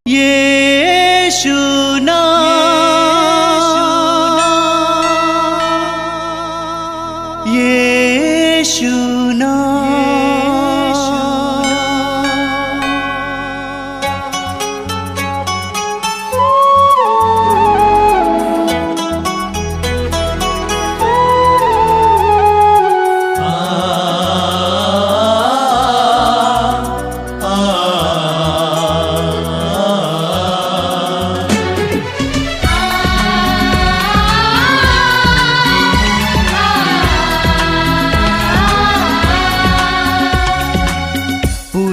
यीशु नाम, यीशु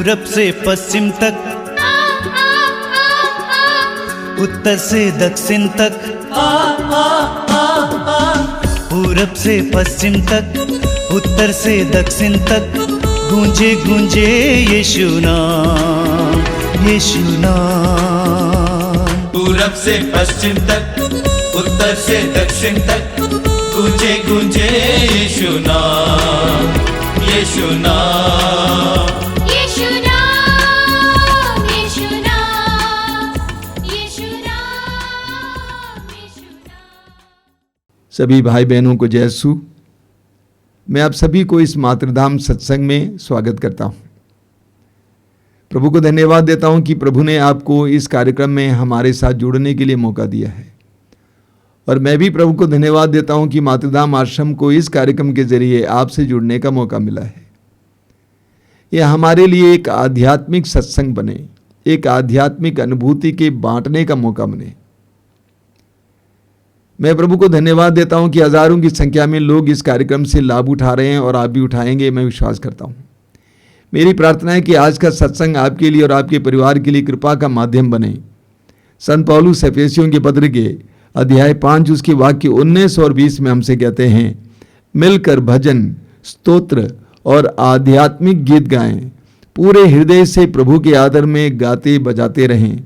पूरब से पश्चिम तक, उत्तर से दक्षिण तक, पूरब से पश्चिम तक, उत्तर से दक्षिण तक, गूंजे गूंजे यीशु नाम, यीशु नाम। पूरब से पश्चिम तक, उत्तर से दक्षिण तक, गूंजे गूंजे यीशु नाम, यीशु नाम। सभी भाई बहनों को जय यीशु। मैं आप सभी को इस मातृधाम सत्संग में स्वागत करता हूं। प्रभु को धन्यवाद देता हूं कि प्रभु ने आपको इस कार्यक्रम में हमारे साथ जुड़ने के लिए मौका दिया है, और मैं भी प्रभु को धन्यवाद देता हूं कि मातृधाम आश्रम को इस कार्यक्रम के जरिए आपसे जुड़ने का मौका मिला है। यह हमारे लिए एक आध्यात्मिक सत्संग बने, एक आध्यात्मिक अनुभूति के बांटने का मौका बने। मैं प्रभु को धन्यवाद देता हूं कि हजारों की संख्या में लोग इस कार्यक्रम से लाभ उठा रहे हैं, और आप भी उठाएंगे, मैं विश्वास करता हूं। मेरी प्रार्थना है कि आज का सत्संग आपके लिए और आपके परिवार के लिए कृपा का माध्यम बने। संत पौलुस एफेसियों के पत्र के अध्याय 5 उसके वाक्य 19 और 20 में हमसे कहते हैं, मिलकर भजन, स्तोत्र और आध्यात्मिक गीत गाएं, पूरे हृदय से प्रभु के आदर में गाते बजाते रहें।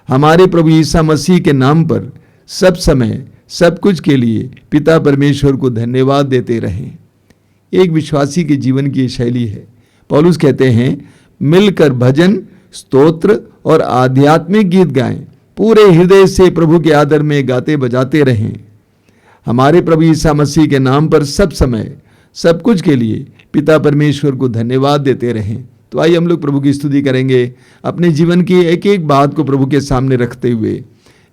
हमारे प्रभु यीशु मसीह के नाम पर सब समय सब कुछ के लिए पिता परमेश्वर को धन्यवाद देते रहें। एक विश्वासी के जीवन की शैली है। पौलुस कहते हैं, मिलकर भजन, स्तोत्र और आध्यात्मिक गीत गाएं, पूरे हृदय से प्रभु के आदर में गाते बजाते रहें। हमारे प्रभु यीशु मसीह के नाम पर सब समय सब कुछ के लिए पिता परमेश्वर को धन्यवाद देते रहें। तो आइए हम लोग प्रभु की स्तुति करेंगे, अपने जीवन की एक एक बात को प्रभु के सामने रखते हुए,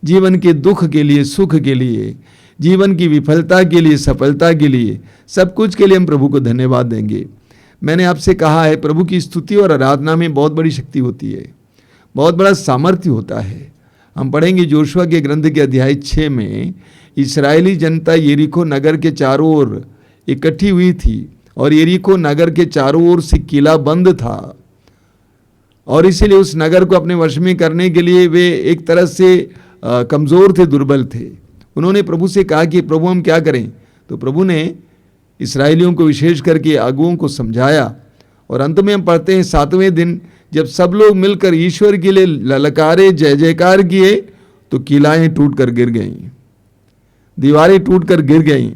जीवन के दुख के लिए, सुख के लिए, जीवन की विफलता के लिए, सफलता के लिए, सब कुछ के लिए हम प्रभु को धन्यवाद देंगे। मैंने आपसे कहा है, प्रभु की स्तुति और आराधना में बहुत बड़ी शक्ति होती है, बहुत बड़ा सामर्थ्य होता है। हम पढ़ेंगे जोशुआ के ग्रंथ के अध्याय 6 में, इस्राएली जनता यरीको नगर के चारों ओर इकट्ठी हुई थी, और यरीको नगर के चारों ओर से किला बंद था, और इसीलिए उस नगर को अपने वश में करने के लिए वे एक तरह से कमज़ोर थे, दुर्बल थे। उन्होंने प्रभु से कहा कि प्रभु हम क्या करें। तो प्रभु ने इस्राएलियों को, विशेष करके अगुओं को समझाया, और अंत में हम पढ़ते हैं 7वें दिन जब सब लोग मिलकर ईश्वर के लिए ललकारे, जय जयकार किए, तो किलाएं टूट कर गिर गईं, दीवारें टूट कर गिर गईं।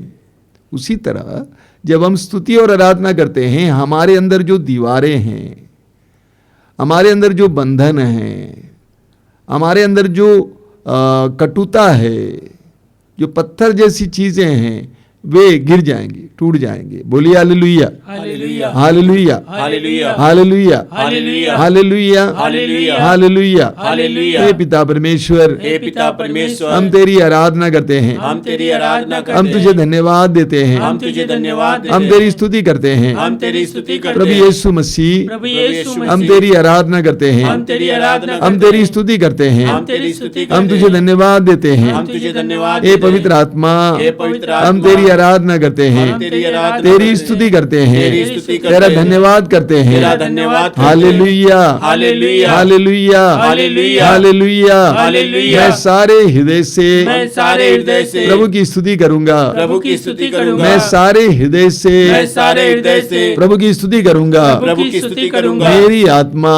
उसी तरह जब हम स्तुति और आराधना करते हैं, हमारे अंदर जो दीवारें हैं, हमारे अंदर जो बंधन हैं, हमारे अंदर जो कटुता है, जो पत्थर जैसी चीजें हैं, वे गिर जाएंगे, टूट जाएंगे। बोलिए hallelujah, hallelujah, hallelujah, hallelujah, hallelujah, hallelujah, hallelujah, hallelujah, hallelujah. हे पिता परमेश्वर, हे पिता परमेश्वर, हम तेरी आराधना करते हैं, हम तेरी आराधना करते हैं, हम तुझे धन्यवाद देते हैं, हम तुझे धन्यवाद देते हैं, हम तेरी स्तुति करते हैं, हम तेरी स्तुति करते हैं। प्रभु यीशु मसीह, प्रभु यीशु मसीह, हम तेरी आराधना करते हैं, हम तेरी आराधना, हम तेरी स्तुति करते हैं, हम तेरी स्तुति करते हम तुझे धन्यवाद देते हैं। हम तुझे धन्यवाद हे पवित्र आत्मा, हे पवित्र आत्मा, हम तेरी आराधना करते हैं, तेरी स्तुति करते हैं, तेरा धन्यवाद करते हैं। Hallelujah, hallelujah, hallelujah, hallelujah, hallelujah, hallelujah. मैं सारे हृदय से प्रभु की स्तुति करूंगा, प्रभु की स्तुति करूंगा। मैं सारे हृदय से प्रभु की स्तुति करूंगा, प्रभु की स्तुति करूंगा। मेरी आत्मा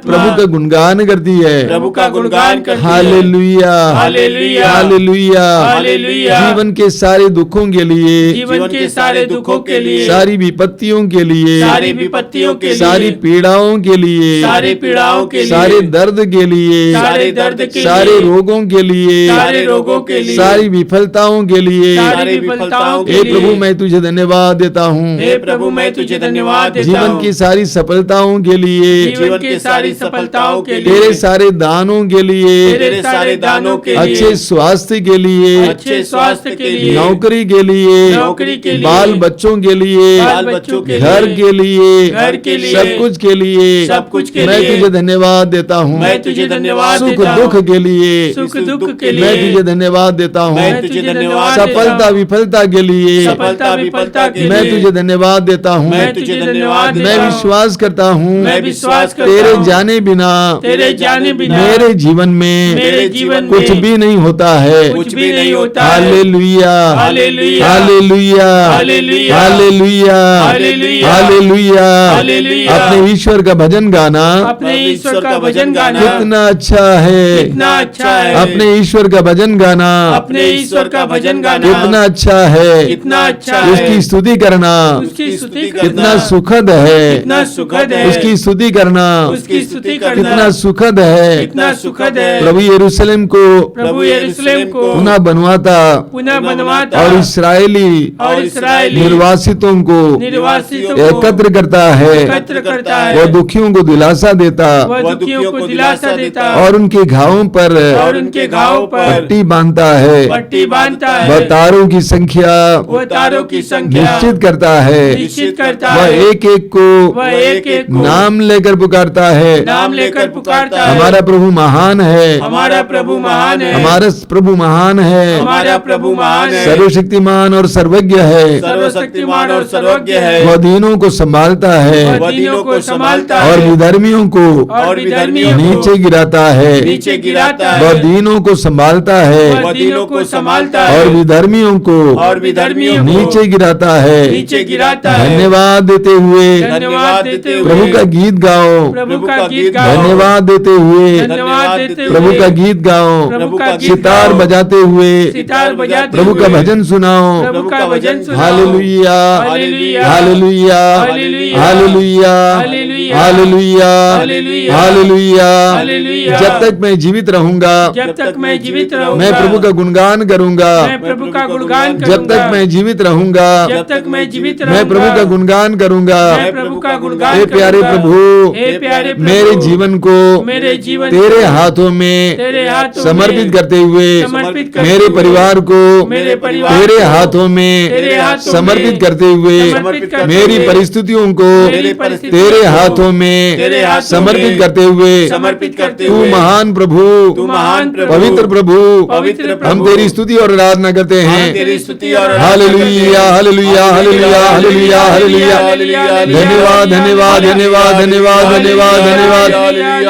प्रभु का गुणगान करती है, प्रभु का गुणगान करती है। Hallelujah, hallelujah, hallelujah, hallelujah. जीवन के सारे दुखों दुखों के लिए, जीवन के सारे दुखों के लिए, सारी विपत्तियों के लिए, सारी विपत्तियों के लिए, सारी पीड़ाओं के लिए, सारी पीड़ाओं के लिए, सारे दर्द के लिए, सारे दर्द के लिए, सारे रोगों के लिए, सारे रोगों के लिए, सारी विफलताओं के लिए, सारी विफलताओं के हे लिए, प्रभु मैं तुझे धन्यवाद देता हूँ। हे प्रभु मैं तुझे धन्यवाद देता जीवन हूँ। की सारी सफलताओं के लिए, जीवन की सारी सफलताओं के लिए, तेरे सारे दानों के लिए, तेरे सारे दानों के लिए, अच्छे स्वास्थ्य के लिए, अच्छे स्वास्थ्य के लिए, नौकरी के लिए, नौकरी के लिए, बाल बच्चों के लिए, बाल बच्चों के घर लिए, के लिए, घर के लिए, सब कुछ के लिए, सब कुछ के मैं लिए, तुझे धन्यवाद देता हूँ। मैं तुझे धन्यवाद सुख देता दुख हूँ। के लिए, सुख दुख के लिए, मैं तुझे धन्यवाद देता हूँ। मैं तुझे धन्यवाद देता सफलता हूँ। विफलता के लिए, सफलता विफलता के मैं लिए, तुझे धन्यवाद देता हूँ। मैं तुझे धन्यवाद मैं देता हूँ। विश्वास करता हूँ मैं विश्वास करता तेरे हूँ। जाने बिना, तेरे जाने बिना, मेरे जीवन में मेरे जीवन कुछ में भी नहीं होता है। कुछ भी नहीं होता है। Hallelujah, hallelujah, hallelujah, hallelujah, hallelujah, hallelujah, hallelujah. Hallelujah. अपने ईश्वर का भजन गाना अपने ईश्वर का भजन गाना कितना अच्छा है। कितना अच्छा है। अपने ईश्वर का भजन गाना अपने ईश्वर का भजन गाना कितना अच्छा है। कितना अच्छा है। उसकी स्तुति करना उसकी स्तुति कितना करना सुखद है। कितना सुखद है। उसकी स्तुति करना उसकी स्तुति करना कितना सुखद है। कितना सुखद है। प्रभु यरूशलेम को प्रभु यरूशलेम को पुनः बनवाता पुनः बनवाता और इसराइली और इसराइली निर्वासितों को निर्वासितों को एकत्र करता है। एकत्र करता है। वह दुखियों को दिलासा देता वह दुखियों को दिलासा देता और उनके घावों पर और उनके घावों पर पट्टी बांधता है। पट्टी बांधता वह है। तारों की संख्या वह तारों की संख्या निश्चित करता है। निश्चित करता वह है। एक एक को वह एक एक को नाम लेकर पुकारता है। नाम लेकर पुकारता है। हमारा प्रभु महान है। हमारा प्रभु महान है। हमारा प्रभु महान है। हमारा प्रभु महान है। सर्वशक्तिमान और सर्वज्ञ है। सर्वशक्तिमान और सर्वज्ञ है। वह दीनों को संभालता है वह दीनों को संभालता और है। विधर्मियों को और विधर्मियों को नीचे गिराता है। नीचे गिराता है। वह दीनों को संभालता है वह दीनों को संभालता और है। विधर्मियों को और विधर्मियों को नीचे गिराता है। नीचे गिराता है। धन्यवाद देते हुए धन्यवाद देते हुए प्रभु का गीत गाओ। प्रभु का गीत गाओ। धन्यवाद देते हुए धन्यवाद देते हुए प्रभु का गीत गाओ। प्रभु का गीत सितार गाओ। बजाते हुए सितार बजाते प्रभु का हुए भजन सुनाओ। प्रभु का भजन सुनाओ। Hallelujah, hallelujah, hallelujah, hallelujah, hallelujah, hallelujah, hallelujah, hallelujah, hallelujah. Hallelujah. जब तक मैं जीवित रहूंगा जब तक मैं जीवित रहूंगा मैं प्रभु का गुणगान करूंगा। मैं प्रभु का गुणगान करूंगा। जब तक मैं जीवित रहूंगा जब तक मैं जीवित मैं रहूंगा प्रभु का गुणगान करूंगा। मैं प्रभु का गुणगान हे प्यारे करूंगा। प्रभु, हे प्यारे प्रभु, मेरे जीवन को मेरे जीवन तेरे को हाथों में तेरे हाथों समर्पित में करते हुए समर्पित करते मेरे हुए परिवार को मेरे परिवार तेरे को हाथों में तेरे हाथों समर्पित में करते हुए समर्पित करते मेरी हुए परिस्थितियों को मेरी परिस्थितियों तेरे को हाथों में तेरे हाथों समर्पित में करते हुए समर्पित करते तू हुए महान प्रभु, तू महान प्रभु, पवित्र प्रभु, पवित्र प्रभु, हम तेरी स्तुति और आराधना करते हम हैं। तेरी स्तुति और hallelujah, hallelujah, hallelujah, hallelujah, hallelujah. धन्यवाद, धन्यवाद, धन्यवाद, धन्यवाद, धन्यवाद, धन्यवाद।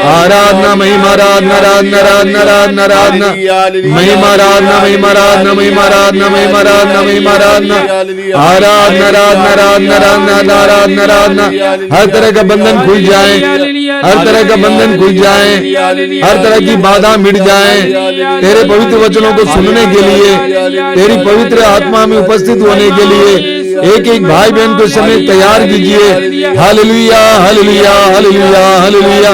आराधना, महिमा, आराधना, आराधना, आराधना, आराधना, आराधना, महिमा, आराधना, महिमा, आराधना, महिमा, आराधना, महिमा, आराधना, महिमा, आराधना, आराधना, आराधना, आराधना, आराधना, आराधना, आराधना। हर तरह का बंधन खुल जाए, हर तरह का बंधन खुल जाए, हर तरह की बाधा मिट जाए। तेरे पवित्र वचनों को सुनने के लिए, तेरी पवित्र आत्मा में उपस्थित होने के लिए एक एक भाई बहन को समय तैयार कीजिए। Hallelujah, hallelujah, hallelujah, hallelujah,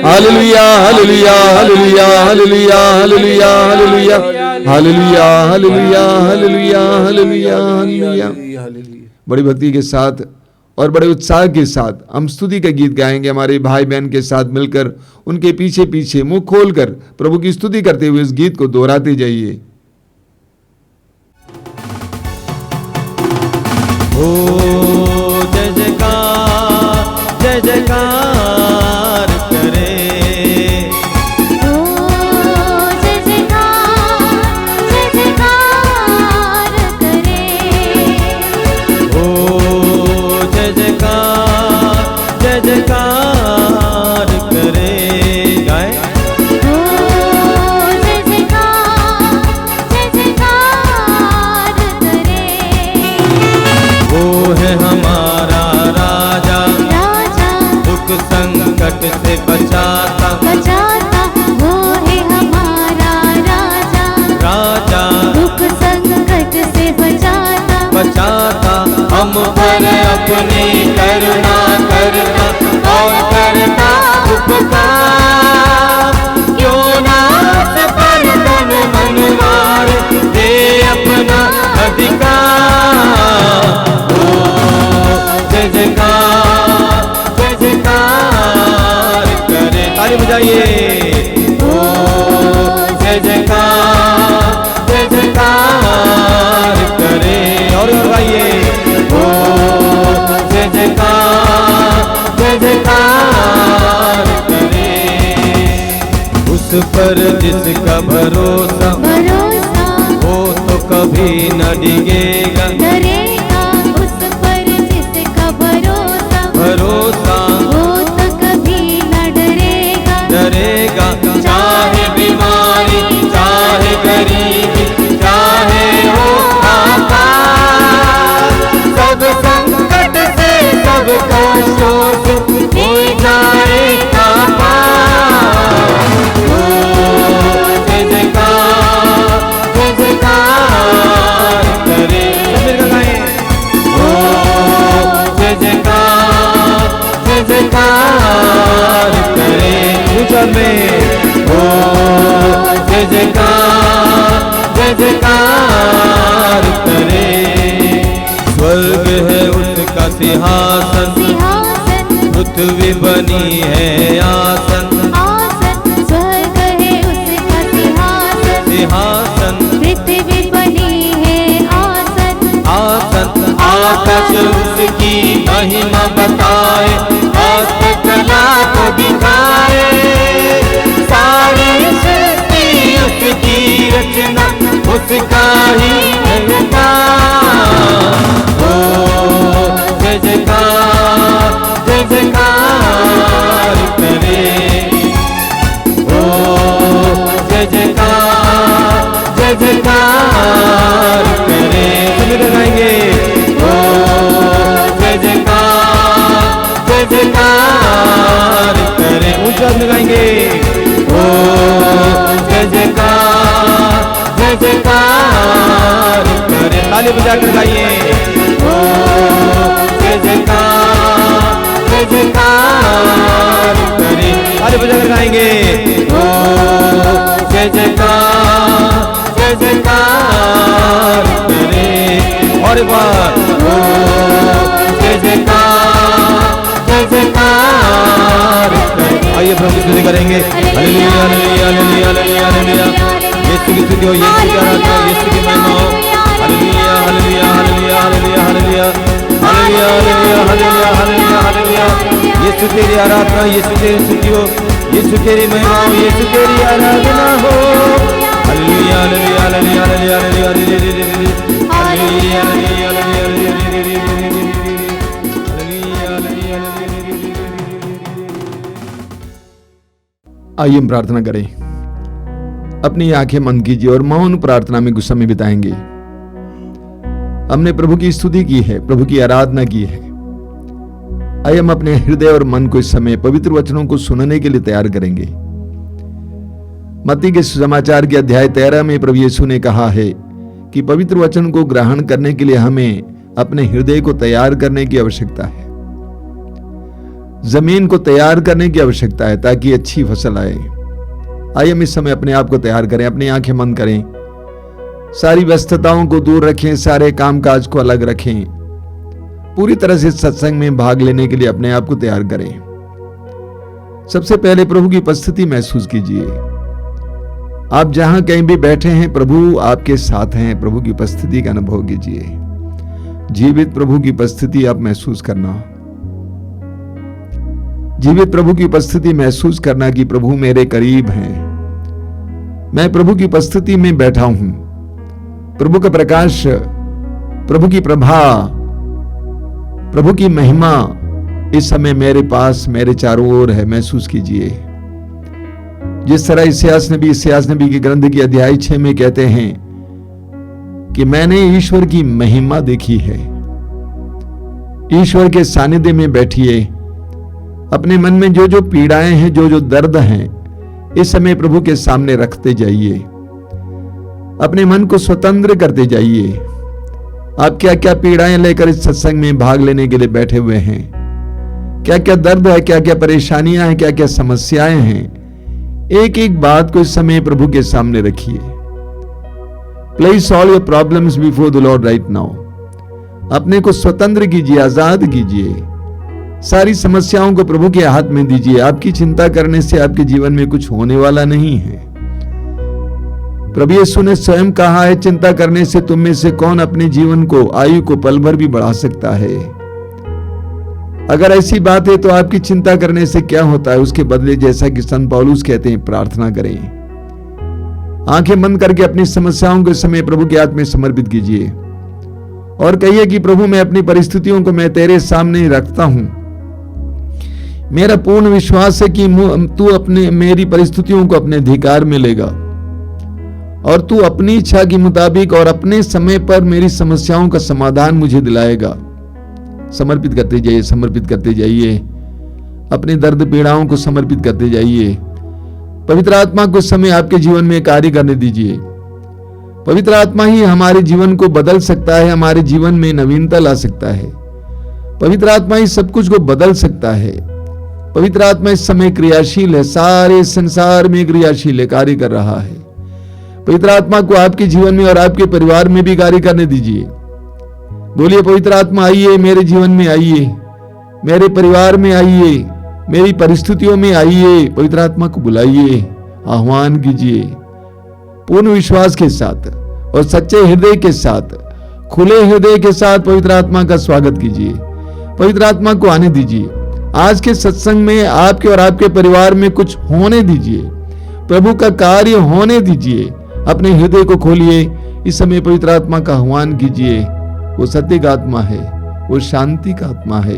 hallelujah, hallelujah, hallelujah, hallelujah, hallelujah, hallelujah, hallelujah, hallelujah, hallelujah, hallelujah, hallelujah. बड़ी भक्ति के साथ और बड़े उत्साह के साथ हम स्तुति का गीत गाएंगे। हमारे भाई बहन के साथ मिलकर उनके पीछे पीछे मुंह खोलकर प्रभु की स्तुति करते हुए इस गीत को दोहराते जाइए। ओ जय जयकार, जय जयकार करे। ओ जय जयकार, जय जयकार करे। ओ जय जयकार, जय जयकार करे। गाए ओ जय जयकार, जय जयकार करे। वो है हमारा राजा, राजा दुख संकट से बचाता। बचाता, वो है हमारा राजा, राजा दुख संकट से बचाता। पर अपनी करुणा करता और करता उपकार। क्यों ना उस पर तन मन मार दे अपना अधिकार। ओ जय जयकार करे, ताली बजाइए। ओ जय जयकार करे और गाइए। ओ जय जयकार करे। उस पर जिसका भरोसा भरोसा वो तो कभी न डिगेगा। डरेगा, उस पर जिसका भरोसा भरोसा वो तो कभी न डरेगा। डरेगा, चाहे बीमारी चाहे गरीबी चाहे हो आकाश। सब संकट से सब कष्टों से हो जाएगा पार। ओ जय जयकार करे, मिलकर गाएं। ओ जय जयकार करे ऊंचा में। ओ जय जयकार करे। स्वर्ग है उसका सिंहासन, सिंहासन पृथ्वी बनी है आसन। आसन, स्वर्ग है उसका सिंहासन, सिंहासन पृथ्वी बनी है आसन। आसन, आकाश उसकी महिमा बताए, हस्तकला को दिखाए। सारी सृष्टि उसकी रचना, उसका ही अवतार। ओ जय जयकार करे। ओ जय जयकार करे, सभी लगाएंगे। ओ जय जयकार करे ऊंचा लगाएंगे। ओ जय जयकार करे, ताली बजा कर गाइए। ओ जय जयकार करे, ताली बजा कर गाएंगे। ओ जय जयकार करे और एक बार। ओ जय जयकार करे। आइए प्रभु की स्तुति करेंगे। Hallelujah hallelujah hallelujah hallelujah hallelujah. यीशु की स्तुति हो, यीशु की आराधना, यीशु की महिमा हो। Hallelujah hallelujah hallelujah hallelujah hallelujah hallelujah hallelujah hallelujah hallelujah. Yeshu तेरी आराधना, यीशु तेरी स्तुति हो, यीशु तेरी महिमा हो, यीशु तेरी आराधना हो। Hallelujah hallelujah hallelujah hallelujah hallelujah hallelujah hallelujah hallelujah. आइए हम प्रार्थना करें। अपनी आंखें बंद कीजिए और मौन प्रार्थना में कुछ समय बिताएंगे। हमने प्रभु की स्तुति की है, प्रभु की आराधना की है। आइए हम अपने हृदय और मन को इस समय पवित्र वचनों को सुनने के लिए तैयार करेंगे। मत्ती के सुसमाचार के अध्याय 13 में प्रभु यीशु ने कहा है कि पवित्र वचन को ग्रहण करने के लिए हमें अपने हृदय को तैयार करने की आवश्यकता है, जमीन को तैयार करने की आवश्यकता है ताकि अच्छी फसल आए। आइए हम इस समय अपने आप को तैयार करें, अपनी आंखें बंद करें, सारी व्यस्तताओं को दूर रखें, सारे कामकाज को अलग रखें, पूरी तरह से सत्संग में भाग लेने के लिए अपने आप को तैयार करें। सबसे पहले प्रभु की उपस्थिति महसूस कीजिए। आप जहां कहीं भी बैठे हैं, प्रभु आपके साथ हैं। प्रभु की उपस्थिति का अनुभव कीजिए। जीवित प्रभु की उपस्थिति आप महसूस करना, जीवित प्रभु की उपस्थिति महसूस करना कि प्रभु मेरे करीब हैं, मैं प्रभु की उपस्थिति में बैठा हूं। प्रभु का प्रकाश, प्रभु की प्रभा, प्रभु की महिमा इस समय मेरे पास, मेरे चारों ओर है। महसूस कीजिए। जिस तरह इस्यास नबी के ग्रंथ की अध्याय 6 में कहते हैं कि मैंने ईश्वर की महिमा देखी है। ईश्वर के सानिध्य में बैठिए। अपने मन में जो जो पीड़ाएं हैं, जो जो दर्द हैं, इस समय प्रभु के सामने रखते जाइए। अपने मन को स्वतंत्र करते जाइए। आप क्या क्या पीड़ाएं लेकर इस सत्संग में भाग लेने के लिए बैठे हुए हैं, क्या क्या दर्द है, क्या क्या परेशानियां हैं, क्या क्या समस्याएं हैं, एक एक बात को इस समय प्रभु के सामने रखिए। Place all your problems before the Lord right now. अपने को स्वतंत्र कीजिए, आजाद कीजिए, सारी समस्याओं को प्रभु के हाथ में दीजिए। आपकी चिंता करने से आपके जीवन में कुछ होने वाला नहीं है। प्रभु यीशु ने स्वयं कहा है, चिंता करने से तुम में से कौन अपने जीवन को, आयु को पल भर भी बढ़ा सकता है। अगर ऐसी बात है तो आपकी चिंता करने से क्या होता है? उसके बदले जैसा कि संत पौलुस कहते हैं, प्रार्थना करें। आंखें बंद करके अपनी समस्याओं के समय प्रभु के हाथ में समर्पित कीजिए और कहिए कि प्रभु, मैं अपनी परिस्थितियों को मैं तेरे सामने रखता हूं। मेरा पूर्ण विश्वास है कि तू अपने मेरी परिस्थितियों को अपने अधिकार में लेगा और तू अपनी इच्छा के मुताबिक और अपने समय पर मेरी समस्याओं का समाधान मुझे दिलाएगा। समर्पित करते जाइए, समर्पित करते जाइए, अपने दर्द पीड़ाओं को समर्पित करते जाइए। पवित्र आत्मा को समय आपके जीवन में कार्य करने दीजिए। पवित्र आत्मा ही हमारे जीवन को बदल सकता है, हमारे जीवन में नवीनता ला सकता है। पवित्र आत्मा ही सब कुछ को बदल सकता है। पवित्र आत्मा इस समय क्रियाशील है, सारे संसार में क्रियाशील है, कार्य कर रहा है। पवित्र आत्मा को आपके जीवन में और आपके परिवार में भी कार्य करने दीजिए। बोलिए, पवित्र आत्मा आइए, मेरे जीवन में आइए, मेरे परिवार में आइए, मेरी परिस्थितियों में आइए। पवित्र आत्मा को बुलाइए, आह्वान कीजिए पूर्ण विश्वास के साथ और सच्चे हृदय के साथ, खुले हृदय के साथ पवित्र आत्मा का स्वागत कीजिए। पवित्र आत्मा को आने दीजिए। आज के सत्संग में आपके और आपके परिवार में कुछ होने दीजिए, प्रभु का कार्य होने दीजिए। अपने हृदय को खोलिए, इस समय पवित्र आत्मा का आह्वान कीजिए। वो सत्य का आत्मा है, वो शांति का आत्मा है,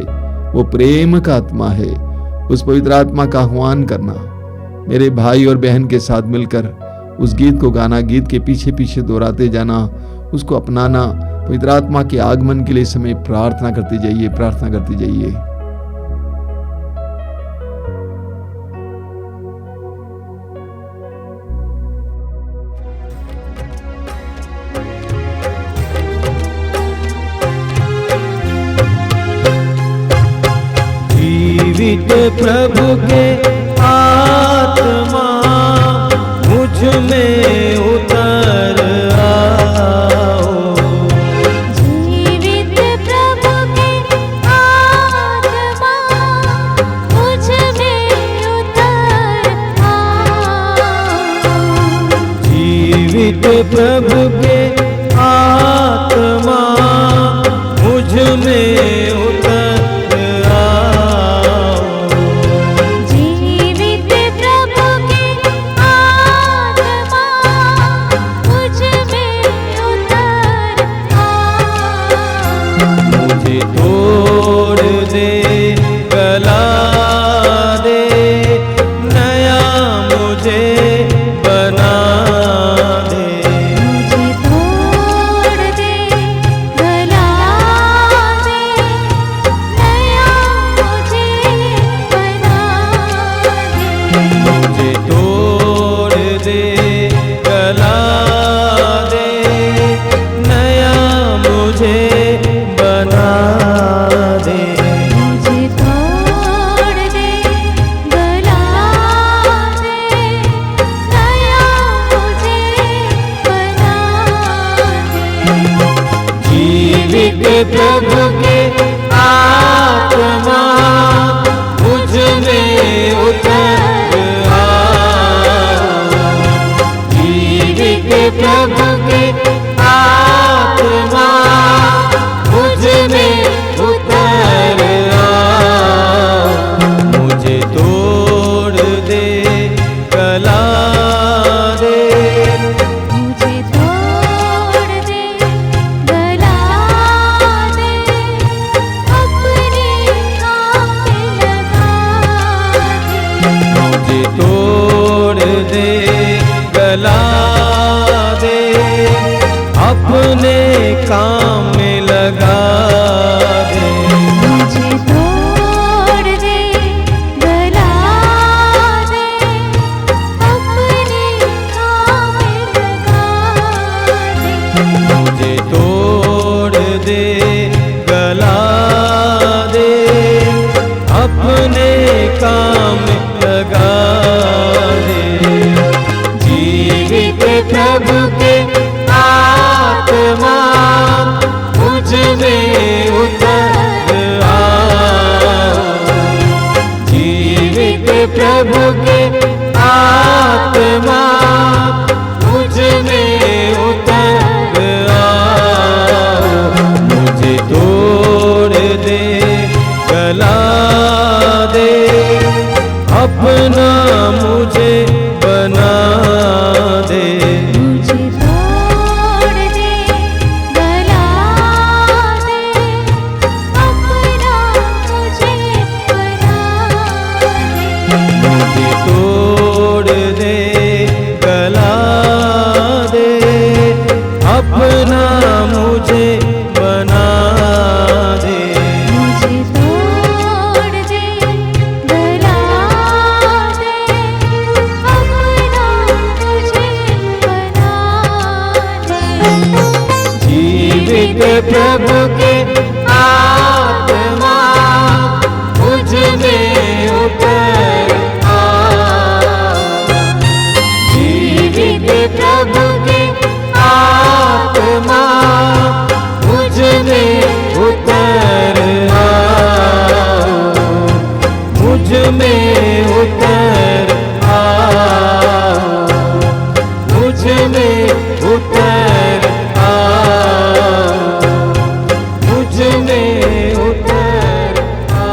वो प्रेम का आत्मा है। उस पवित्र आत्मा का आह्वान करना, मेरे भाई और बहन के साथ मिलकर उस गीत को गाना, गीत के पीछे पीछे दोहराते जाना, उसको अपनाना। पवित्र आत्मा के आगमन के लिए समय प्रार्थना करते जाइए, प्रार्थना करते जाइए। जीवित प्रभु के आत्मा मुझ में उतर आओ। जीवित प्रभु के आत्मा मुझ में उतर आओ। जीवित प्रभु के आत्मा मुझ में उतर प्रभु के आत्मा मुझ में उतर आओ। जीवित प्रभु के आत्मा मुझ में उतर आओ। मुझे तोड़ दे, गला दे, मुझे तोड़ दे, गला दे, अपने काम में लगा दे। मुझे तोड़ दे, गला दे, अपने काम में लगा दे। मुझे तोड़ दे, गला दे, अपने काम में लगा दे। मुझे तोड़ प्रभु के आत्मा मुझ में उतर आओ, मुझे तोड़ दे, गला दे, अपना मुझे बना दे। मुझे तोड़ दे, गला दे, अपना मुझे बना दे। मुझे तोड़ दे, गला दे, अपना मुझे बना दे। मुझे तोड़ दे, गला दे, अपना मुझे बना दे। जीवित प्रभु के आत्मा मुझ में उतर आओ, जीवित प्रभु के आत्मा मुझ में उतर आओ, मुझ में उतर आओ, मुझ में उतर आओ, मुझ में उतर आओ।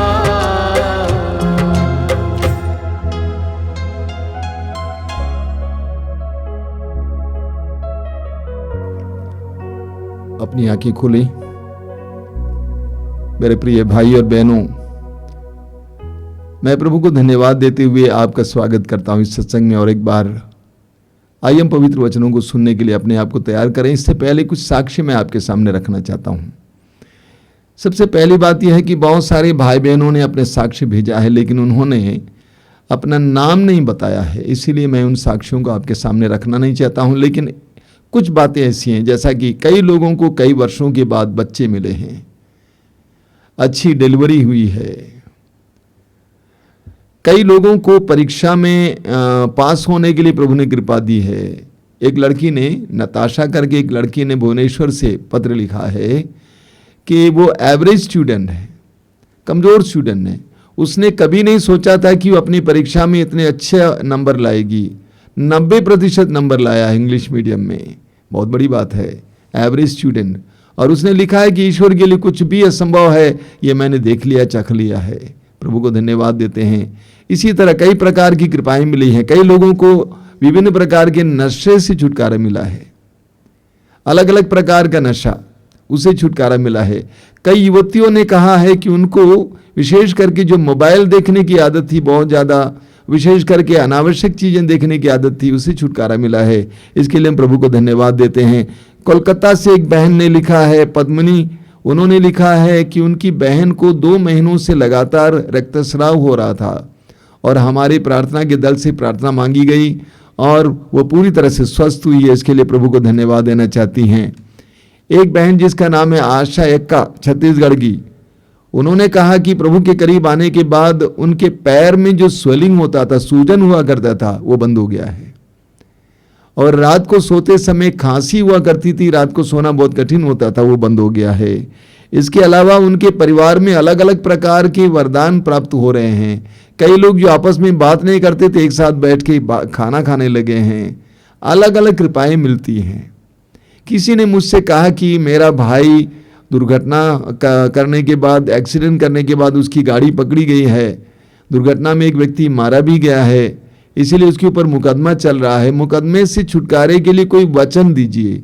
अपनी आंखें खोलें। मेरे प्रिय भाई और बहनों, मैं प्रभु को धन्यवाद देते हुए आपका स्वागत करता हूं इस सत्संग में। और एक बार आइए हम पवित्र वचनों को सुनने के लिए अपने आप को तैयार करें। इससे पहले कुछ साक्ष्य मैं आपके सामने रखना चाहता हूं। सबसे पहली बात यह है कि बहुत सारे भाई बहनों ने अपने साक्ष्य भेजा है, लेकिन उन्होंने अपना नाम नहीं बताया है, इसीलिए मैं उन साक्ष्यों को आपके सामने रखना नहीं चाहता हूं। लेकिन कुछ बातें ऐसी हैं, जैसा कि कई लोगों को कई वर्षों के बाद बच्चे मिले हैं, अच्छी डिलीवरी हुई है, कई लोगों को परीक्षा में पास होने के लिए प्रभु ने कृपा दी है। एक लड़की ने, नताशा करके एक लड़की ने भुवनेश्वर से पत्र लिखा है कि वो एवरेज स्टूडेंट है, कमज़ोर स्टूडेंट है। उसने कभी नहीं सोचा था कि वो अपनी परीक्षा में इतने अच्छे नंबर लाएगी। 90% नंबर लाया है इंग्लिश मीडियम में, बहुत बड़ी बात है, एवरेज स्टूडेंट। और उसने लिखा है कि ईश्वर के लिए कुछ भी असंभव है, ये मैंने देख लिया, चख लिया है। प्रभु को धन्यवाद देते हैं। इसी तरह कई प्रकार की कृपाएं मिली हैं। कई लोगों को विभिन्न प्रकार के नशे से छुटकारा मिला है, अलग अलग प्रकार का नशा, उसे छुटकारा मिला है। कई युवतियों ने कहा है कि उनको विशेष करके जो मोबाइल देखने की आदत थी बहुत ज़्यादा, विशेष करके अनावश्यक चीज़ें देखने की आदत थी, उससे छुटकारा मिला है। इसके लिए हम प्रभु को धन्यवाद देते हैं। कोलकाता से एक बहन ने लिखा है, पद्मनी, उन्होंने लिखा है कि उनकी बहन को 2 महीनों से लगातार रक्तस्राव हो रहा था और हमारी प्रार्थना के दल से प्रार्थना मांगी गई और वो पूरी तरह से स्वस्थ हुई है। इसके लिए प्रभु को धन्यवाद देना चाहती हैं। एक बहन जिसका नाम है आशा एक्का, छत्तीसगढ़ की, उन्होंने कहा कि प्रभु के करीब आने के बाद उनके पैर में जो स्वेलिंग होता था, सूजन हुआ करता था, वो बंद हो गया है। और रात को सोते समय खांसी हुआ करती थी, रात को सोना बहुत कठिन होता था, वो बंद हो गया है। इसके अलावा उनके परिवार में अलग अलग प्रकार के वरदान प्राप्त हो रहे हैं। कई लोग जो आपस में बात नहीं करते थे, एक साथ बैठ के खाना खाने लगे हैं। अलग अलग कृपाएं मिलती हैं। किसी ने मुझसे कहा कि मेरा भाई दुर्घटना करने के बाद, एक्सीडेंट करने के बाद उसकी गाड़ी पकड़ी गई है, दुर्घटना में एक व्यक्ति मारा भी गया है, इसीलिए उसके ऊपर मुकदमा चल रहा है। मुकदमे से छुटकारे के लिए कोई वचन दीजिए।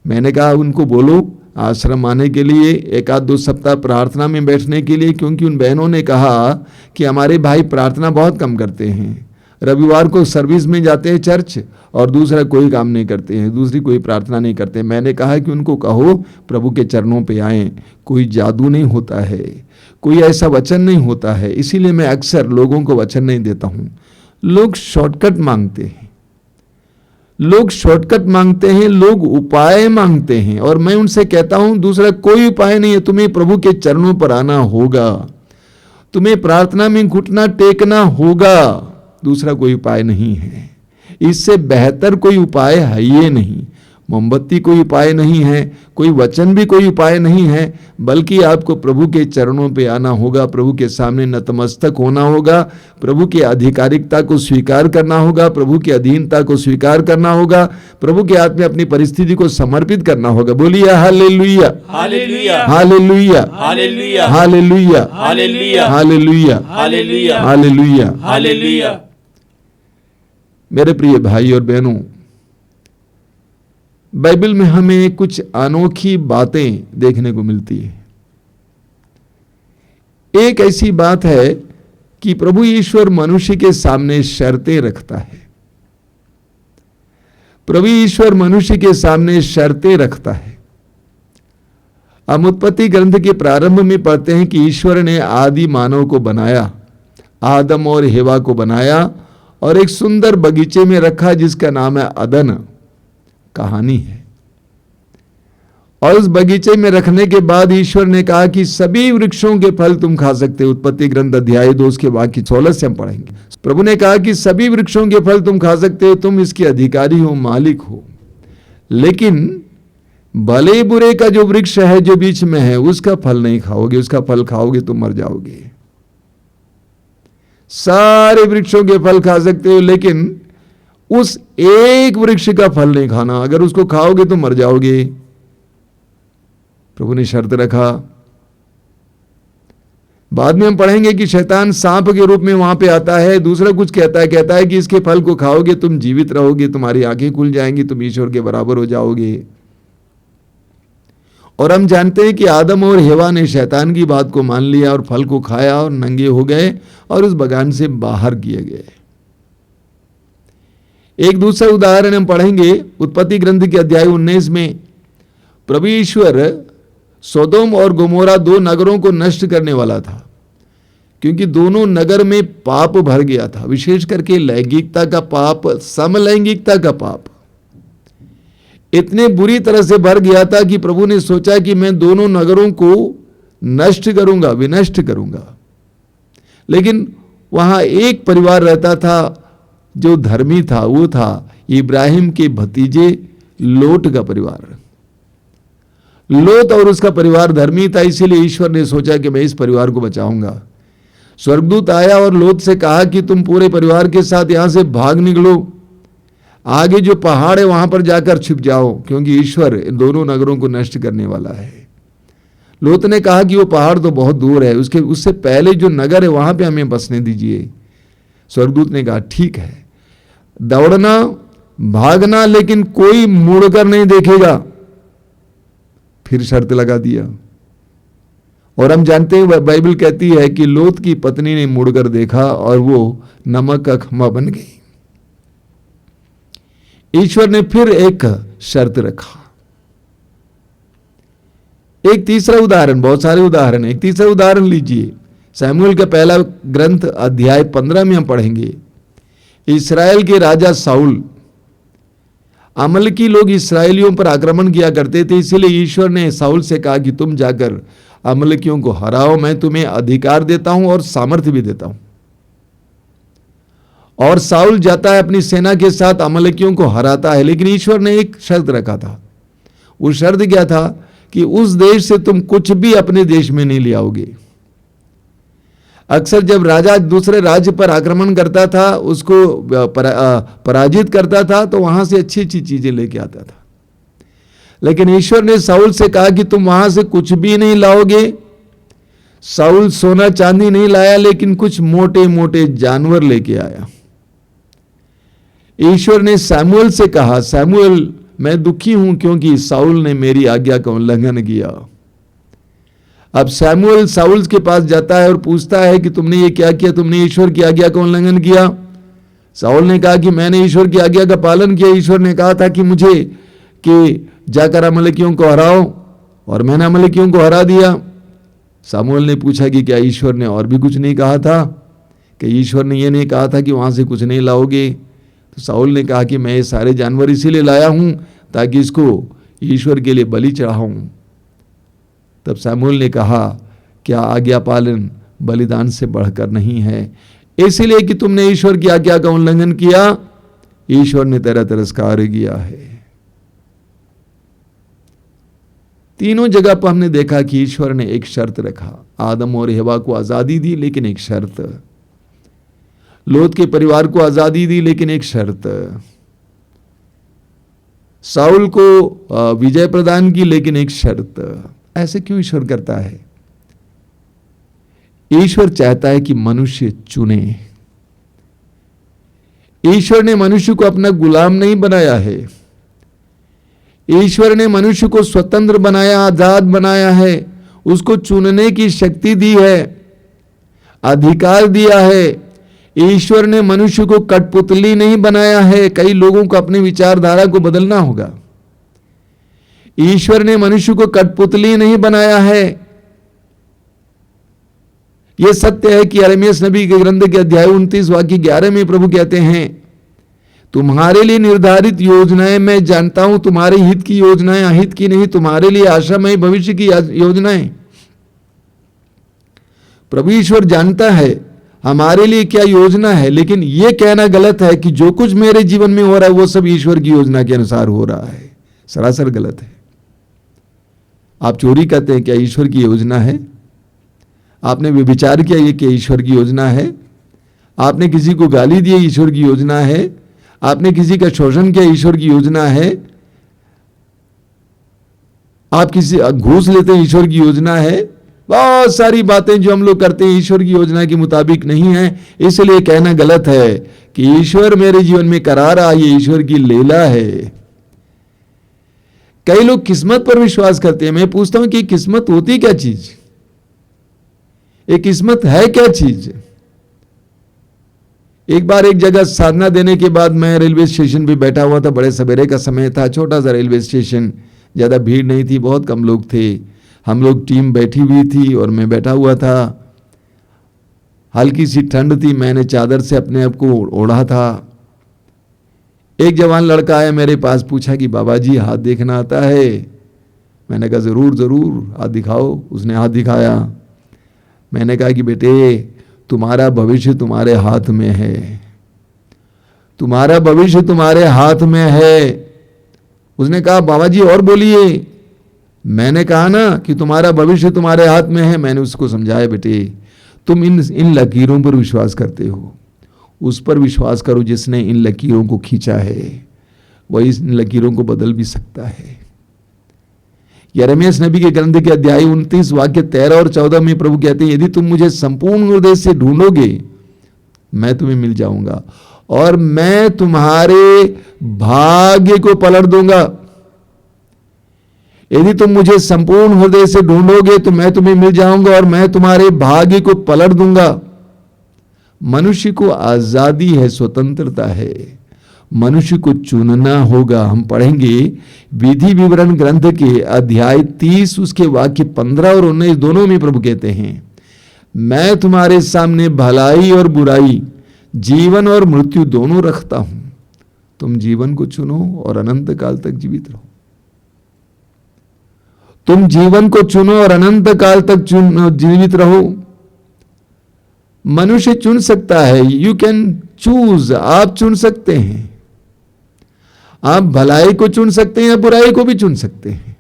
मैंने कहा उनको बोलो आश्रम आने के लिए, 1-2 सप्ताह प्रार्थना में बैठने के लिए, क्योंकि उन बहनों ने कहा कि हमारे भाई प्रार्थना बहुत कम करते हैं, रविवार को सर्विस में जाते हैं चर्च और दूसरा कोई काम नहीं करते हैं, दूसरी कोई प्रार्थना नहीं करते। मैंने कहा कि उनको कहो प्रभु के चरणों पे आएं। कोई जादू नहीं होता है, कोई ऐसा वचन नहीं होता है, इसीलिए मैं अक्सर लोगों को वचन नहीं देता हूँ। लोग शॉर्टकट मांगते हैं, लोग शॉर्टकट मांगते हैं, लोग उपाय मांगते हैं, और मैं उनसे कहता हूं दूसरा कोई उपाय नहीं है। तुम्हें प्रभु के चरणों पर आना होगा, तुम्हें प्रार्थना में घुटना टेकना होगा, दूसरा कोई उपाय नहीं है। इससे बेहतर कोई उपाय है ही नहीं। मोमबत्ती कोई उपाय नहीं है, कोई वचन भी कोई उपाय नहीं है, बल्कि आपको प्रभु के चरणों पे आना होगा, प्रभु के सामने नतमस्तक होना होगा, प्रभु की आधिकारिकता को स्वीकार करना होगा, प्रभु की अधीनता को स्वीकार करना होगा, प्रभु के हाथ में अपनी परिस्थिति को समर्पित करना होगा। बोलिए hallelujah, hallelujah, hallelujah, hallelujah, hallelujah, hallelujah, hallelujah, hallelujah, hallelujah. Hallelujah. मेरे प्रिय भाई और बहनों, बाइबल में हमें कुछ अनोखी बातें देखने को मिलती है। एक ऐसी बात है कि प्रभु ईश्वर मनुष्य के सामने शर्तें रखता है। प्रभु ईश्वर मनुष्य के सामने शर्तें रखता है। हम उत्पत्ति ग्रंथ के प्रारंभ में पढ़ते हैं कि ईश्वर ने आदि मानव को बनाया, आदम और हेवा को बनाया और एक सुंदर बगीचे में रखा जिसका नाम है अदन, कहानी है। और उस बगीचे में रखने के बाद ईश्वर ने कहा कि सभी वृक्षों के फल तुम खा सकते हो। उत्पत्ति ग्रंथ अध्याय 2 उसके वाक्य 16 से हम पढ़ेंगे। प्रभु ने कहा कि सभी वृक्षों के फल तुम खा सकते हो, तुम इसके अधिकारी हो, मालिक हो, लेकिन भले बुरे का जो वृक्ष है जो बीच में है उसका फल नहीं खाओगे, उसका फल खाओगे तो मर जाओगे। सारे वृक्षों के फल खा सकते हो लेकिन उस एक वृक्ष का फल नहीं खाना, अगर उसको खाओगे तो मर जाओगे। प्रभु ने शर्त रखा। बाद में हम पढ़ेंगे कि शैतान सांप के रूप में वहां पे आता है, दूसरा कुछ कहता है कि इसके फल को खाओगे तुम जीवित रहोगे, तुम्हारी आंखें खुल जाएंगी, तुम ईश्वर के बराबर हो जाओगे। और हम जानते हैं कि आदम और हेवा ने शैतान की बात को मान लिया और फल को खाया और नंगे हो गए और उस बगान से बाहर किए गए। एक दूसरा उदाहरण हम पढ़ेंगे उत्पत्ति ग्रंथ के अध्याय 19 में। प्रभु ईश्वर सोदोम और गोमोरा 2 नगरों को नष्ट करने वाला था, क्योंकि दोनों नगर में पाप भर गया था, विशेष करके लैंगिकता का पाप, समलैंगिकता का पाप इतने बुरी तरह से भर गया था कि प्रभु ने सोचा कि मैं दोनों नगरों को नष्ट करूंगा, विनष्ट करूंगा। लेकिन वहां एक परिवार रहता था जो धर्मी था, वो था इब्राहिम के भतीजे लोट का परिवार। लोत और उसका परिवार धर्मी था, इसीलिए ईश्वर ने सोचा कि मैं इस परिवार को बचाऊंगा। स्वर्गदूत आया और लोत से कहा कि तुम पूरे परिवार के साथ यहां से भाग निकलो, आगे जो पहाड़ है वहां पर जाकर छिप जाओ, क्योंकि ईश्वर इन दोनों नगरों को नष्ट करने वाला है। लोत ने कहा कि वो पहाड़ तो बहुत दूर है, उससे पहले जो नगर है वहां पे हमें बसने दीजिए। स्वर्गदूत ने कहा ठीक है, दौड़ना, भागना, लेकिन कोई मुड़कर नहीं देखेगा। फिर शर्त लगा दिया। और हम जानते हैं बाइबल कहती है कि लोत की पत्नी ने मुड़कर देखा और वो नमक का खम्भा बन गई। ईश्वर ने फिर एक शर्त रखा। एक तीसरा उदाहरण, बहुत सारे उदाहरण है, एक तीसरा उदाहरण लीजिए। सैमुएल का पहला ग्रंथ अध्याय 15 में हम पढ़ेंगे। इस्राएल के राजा साउल, अमलकी लोग इस्राएलियों पर आक्रमण किया करते थे, इसलिए ईश्वर ने साउल से कहा कि तुम जाकर अमलकियों को हराओ, मैं तुम्हें अधिकार देता हूं और सामर्थ्य भी देता हूं। और साउल जाता है अपनी सेना के साथ, अमलकियों को हराता है, लेकिन ईश्वर ने एक शर्त रखा था। वो शर्त क्या था कि उस देश से तुम कुछ भी अपने देश में नहीं ले आओगे। अक्सर जब राजा दूसरे राज्य पर आक्रमण करता था, उसको पराजित करता था, तो वहां से अच्छी अच्छी चीजें लेके आता था। लेकिन ईश्वर ने साउल से कहा कि तुम वहां से कुछ भी नहीं लाओगे। साउल सोना चांदी नहीं लाया, लेकिन कुछ मोटे मोटे जानवर लेके आया। ईश्वर ने सैमुएल से कहा, सैमुएल मैं दुखी हूं क्योंकि साउल ने मेरी आज्ञा का उल्लंघन किया। अब सैमुएल साउल के पास जाता है और पूछता है कि तुमने ये क्या किया, तुमने ईश्वर की आज्ञा का उल्लंघन किया। साउल ने कहा कि मैंने ईश्वर की आज्ञा का पालन किया। ईश्वर ने कहा था कि मुझे कि जाकर अमलकियों को हराओ, और मैंने अमलकियों को हरा दिया। सामुएल ने पूछा कि क्या ईश्वर ने और भी कुछ नहीं कहा था, कि ईश्वर ने ये नहीं कहा था कि वहां से कुछ नहीं लाओगे। तो साउल ने कहा कि मैं ये सारे जानवर इसीलिए लाया हूं ताकि इसको ईश्वर के लिए बलि चढ़ाऊं। तब सामुएल ने कहा, क्या आज्ञा पालन बलिदान से बढ़कर नहीं है? इसलिए कि तुमने ईश्वर की आज्ञा का उल्लंघन किया, ईश्वर ने तेरा तिरस्कार किया है। तीनों जगह पर हमने देखा कि ईश्वर ने एक शर्त रखा। आदम और हवा को आजादी दी, लेकिन एक शर्त। लोत के परिवार को आजादी दी, लेकिन एक शर्त। साउल को विजय प्रदान की, लेकिन एक शर्त। ऐसे क्यों ईश्वर करता है? ईश्वर चाहता है कि मनुष्य चुने। ईश्वर ने मनुष्य को अपना गुलाम नहीं बनाया है। ईश्वर ने मनुष्य को स्वतंत्र बनाया, आजाद बनाया है। उसको चुनने की शक्ति दी है, अधिकार दिया है। ईश्वर ने मनुष्य को कठपुतली नहीं बनाया है। कई लोगों को अपने विचारधारा को बदलना होगा। ईश्वर ने मनुष्य को कठपुतली नहीं बनाया है। यह सत्य है कि यिर्मयाह नबी के ग्रंथ के अध्याय 29 वाक्य 11 में प्रभु कहते हैं, तुम्हारे लिए निर्धारित योजनाएं मैं जानता हूं, तुम्हारे हित की योजनाएं अहित की नहीं, तुम्हारे लिए आशामय भविष्य की योजनाएं। प्रभु ईश्वर जानता है हमारे लिए क्या योजना है, लेकिन यह कहना गलत है कि जो कुछ मेरे जीवन में हो रहा है वो सब ईश्वर की योजना के अनुसार हो रहा है। सरासर गलत है। आप चोरी करते हैं, क्या ईश्वर की योजना है? आपने व्यभिचार किया, ये क्या ईश्वर की योजना है? आपने किसी को गाली दी, ईश्वर की योजना है? आपने किसी का शोषण किया, ईश्वर की योजना है? आप किसी घूस लेते हैं, ईश्वर की योजना है? बहुत सारी बातें जो हम लोग करते हैं ईश्वर की योजना के मुताबिक नहीं है। इसलिए कहना गलत है कि ईश्वर मेरे जीवन में करा रहा, ये ईश्वर की लीला है। कई लोग किस्मत पर विश्वास करते हैं। मैं पूछता हूं कि किस्मत होती क्या चीज? एक किस्मत है क्या चीज? एक बार एक जगह साधना देने के बाद मैं रेलवे स्टेशन पे बैठा हुआ था। बड़े सवेरे का समय था, छोटा सा रेलवे स्टेशन, ज्यादा भीड़ नहीं थी, बहुत कम लोग थे। हम लोग टीम बैठी हुई थी और मैं बैठा हुआ था। हल्की सी ठंड थी, मैंने चादर से अपने आप को ओढ़ा था। एक जवान लड़का आया मेरे पास, पूछा कि बाबा जी हाथ देखना आता है? मैंने कहा जरूर जरूर, हाथ दिखाओ। उसने हाथ दिखाया। मैंने कहा कि बेटे, तुम्हारा भविष्य तुम्हारे हाथ में है, तुम्हारा भविष्य तुम्हारे हाथ में है। उसने कहा बाबा जी और बोलिए। मैंने कहा ना कि तुम्हारा भविष्य तुम्हारे हाथ में है। मैंने उसको समझाया, बेटे तुम इन लकीरों पर विश्वास करते हो, उस पर विश्वास करो जिसने इन लकीरों को खींचा है, वही इन लकीरों को बदल भी सकता है। यिर्मयाह नबी के ग्रंथ के अध्याय 29 वाक्य 13 और 14 में प्रभु कहते हैं, यदि तुम मुझे संपूर्ण हृदय से ढूंढोगे मैं तुम्हें मिल जाऊंगा और मैं तुम्हारे भाग्य को पलट दूंगा। यदि तुम मुझे संपूर्ण हृदय से ढूंढोगे तो मैं तुम्हें मिल जाऊंगा और मैं तुम्हारे भाग्य को पलट दूंगा। मनुष्य को आजादी है, स्वतंत्रता है। मनुष्य को चुनना होगा। हम पढ़ेंगे विधि विवरण ग्रंथ के अध्याय 30 उसके वाक्य 15 और 19 दोनों में प्रभु कहते हैं, मैं तुम्हारे सामने भलाई और बुराई, जीवन और मृत्यु दोनों रखता हूं। तुम जीवन को चुनो और अनंत काल तक जीवित रहो। तुम जीवन को चुनो और अनंत काल तक जीवित रहो। मनुष्य चुन सकता है, यू कैन चूज। आप चुन सकते हैं। आप भलाई को चुन सकते हैं या बुराई को भी चुन सकते हैं।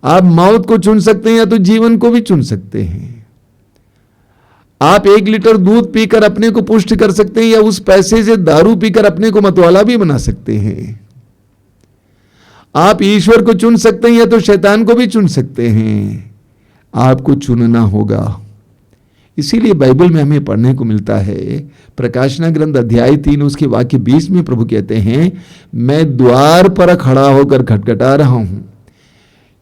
आप मौत को चुन सकते हैं या तो जीवन को भी चुन सकते हैं। आप 1 लीटर दूध पीकर अपने को पुष्ट कर सकते हैं या उस पैसे से दारू पीकर अपने को मतवाला भी बना सकते हैं। आप ईश्वर को चुन सकते हैं या तो शैतान को भी चुन सकते हैं। आपको चुनना होगा। इसीलिए बाइबल में हमें पढ़ने को मिलता है, प्रकाशना ग्रंथ अध्याय 3 उसके वाक्य 20 में प्रभु कहते हैं, मैं द्वार पर खड़ा होकर खटखटा रहा हूं।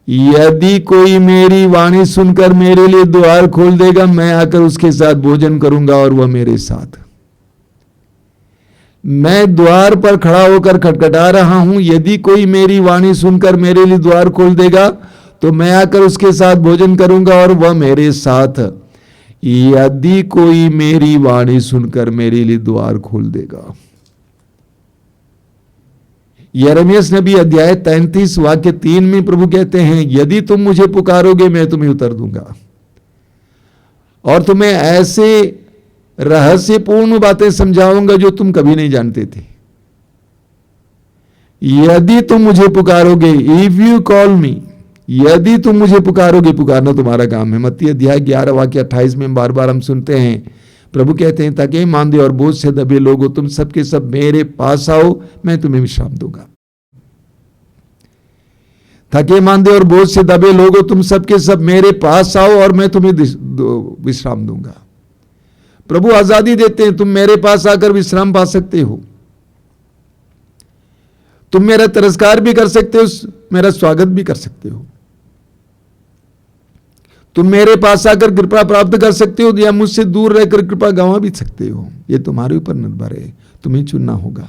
यदि कोई मेरी वाणी सुनकर मेरे लिए द्वार खोल देगा, मैं आकर उसके साथ भोजन करूंगा और वह मेरे साथ। मैं द्वार पर खड़ा होकर खटखटा रहा हूं। यदि कोई मेरी वाणी सुनकर मेरे लिए द्वार खोल देगा तो मैं आकर उसके साथ भोजन करूंगा और वह मेरे साथ। यदि कोई मेरी वाणी सुनकर मेरे लिए द्वार खोल देगा। यिर्मयाह नबी अध्याय 33 वाक्य 3 में प्रभु कहते हैं, यदि तुम मुझे पुकारोगे मैं तुम्हें उत्तर दूंगा और तुम्हें ऐसे रहस्यपूर्ण बातें समझाऊंगा जो तुम कभी नहीं जानते थे। यदि तुम मुझे पुकारोगे, इफ यू कॉल मी, यदि तुम मुझे पुकारोगे, पुकारना तुम्हारा काम है। मत्ती अध्याय 11 वाक्य 28 में बार बार हम सुनते हैं, प्रभु कहते हैं, थके मांदे और बोझ से दबे लोगो, तुम सबके सब मेरे पास आओ, मैं तुम्हें विश्राम दूंगा। थके मांदे और बोझ से दबे लोगो, तुम सबके सब मेरे पास आओ और मैं तुम्हें विश्राम दूंगा। प्रभु आजादी देते हैं, तुम मेरे पास आकर विश्राम पा सकते हो। तुम मेरा तिरस्कार भी कर सकते हो, मेरा स्वागत भी कर सकते हो। तुम मेरे पास आकर कृपा प्राप्त कर सकते हो या मुझसे दूर रहकर कृपा गंवा भी सकते हो। यह तुम्हारे ऊपर निर्भर है, तुम्हें चुनना होगा।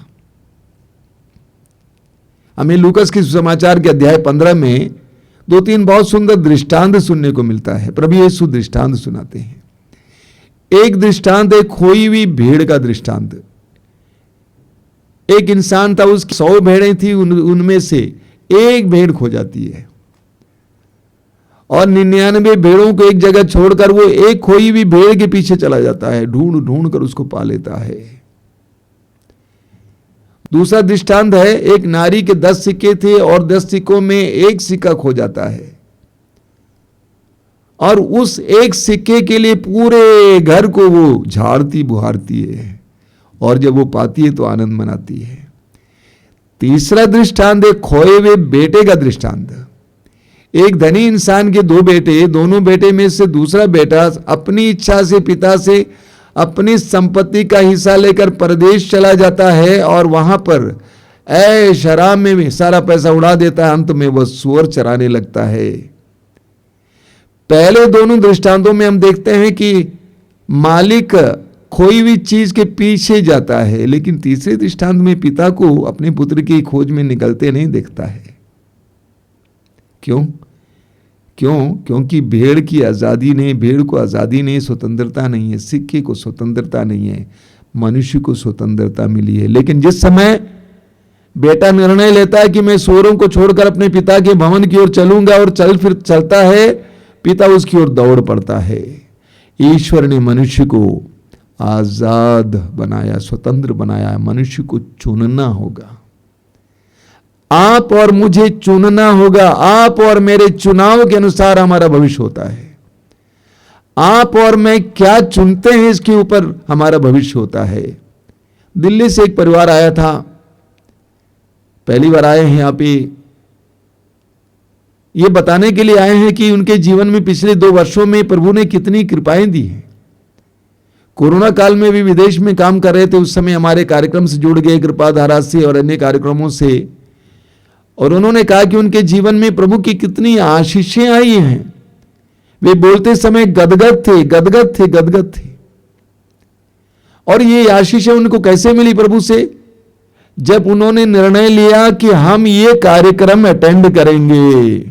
हमें लूकस के सुसमाचार के अध्याय 15 में 2-3 बहुत सुंदर दृष्टांत सुनने को मिलता है। प्रभु यीशु दृष्टांत सुनाते हैं। एक दृष्टांत है खोई हुई भेड़ का दृष्टांत। एक इंसान था, उसकी 100 भेड़ें थी, उनमें से एक भेड़ खो जाती है और 99 भेड़ों को एक जगह छोड़कर वो एक खोई हुई भेड़ के पीछे चला जाता है, ढूंढ ढूंढ कर उसको पा लेता है। दूसरा दृष्टांत है, एक नारी के 10 सिक्के थे और 10 सिक्कों में एक सिक्का खो जाता है और उस एक सिक्के के लिए पूरे घर को वो झाड़ती बुहारती है और जब वो पाती है तो आनंद मनाती है। तीसरा दृष्टांत है खोए हुए बेटे का दृष्टांत। एक धनी इंसान के 2 बेटे, दोनों बेटे में से दूसरा बेटा अपनी इच्छा से पिता से अपनी संपत्ति का हिस्सा लेकर परदेश चला जाता है और वहां पर ऐश आराम में सारा पैसा उड़ा देता है। अंत में वह सूअर चराने लगता है। पहले दोनों दृष्टांतों में हम देखते हैं कि मालिक खोई हुई चीज के पीछे जाता है, लेकिन तीसरे दृष्टांत में पिता को अपने पुत्र की खोज में निकलते नहीं देखता है। क्यों? क्योंकि भेड़ की आजादी नहीं, भेड़ को आजादी नहीं, स्वतंत्रता नहीं है, सिक्के को स्वतंत्रता नहीं है, मनुष्य को स्वतंत्रता मिली है। लेकिन जिस समय बेटा निर्णय लेता है कि मैं सूअरों को छोड़कर अपने पिता के भवन की ओर चलूंगा और चलता है, पिता उसकी ओर दौड़ पड़ता है। ईश्वर ने मनुष्य को आजाद बनाया, स्वतंत्र बनाया। मनुष्य को चुनना होगा, आप और मुझे चुनना होगा। आप और मेरे चुनाव के अनुसार हमारा भविष्य होता है। आप और मैं क्या चुनते हैं इसके ऊपर हमारा भविष्य होता है। दिल्ली से एक परिवार आया था, पहली बार आए हैं यहाँ पे। ये बताने के लिए आए हैं कि उनके जीवन में पिछले 2 वर्षों में प्रभु ने कितनी कृपाएं दी हैं। कोरोना काल में भी विदेश में काम कर रहे थे, उस समय हमारे कार्यक्रम से जुड़ गए, कृपा धारा से और अन्य कार्यक्रमों से, और उन्होंने कहा कि उनके जीवन में प्रभु की कितनी आशीषें आई हैं। वे बोलते समय गदगद थे। और ये आशीषें उनको कैसे मिली प्रभु से? जब उन्होंने निर्णय लिया कि हम ये कार्यक्रम अटेंड करेंगे,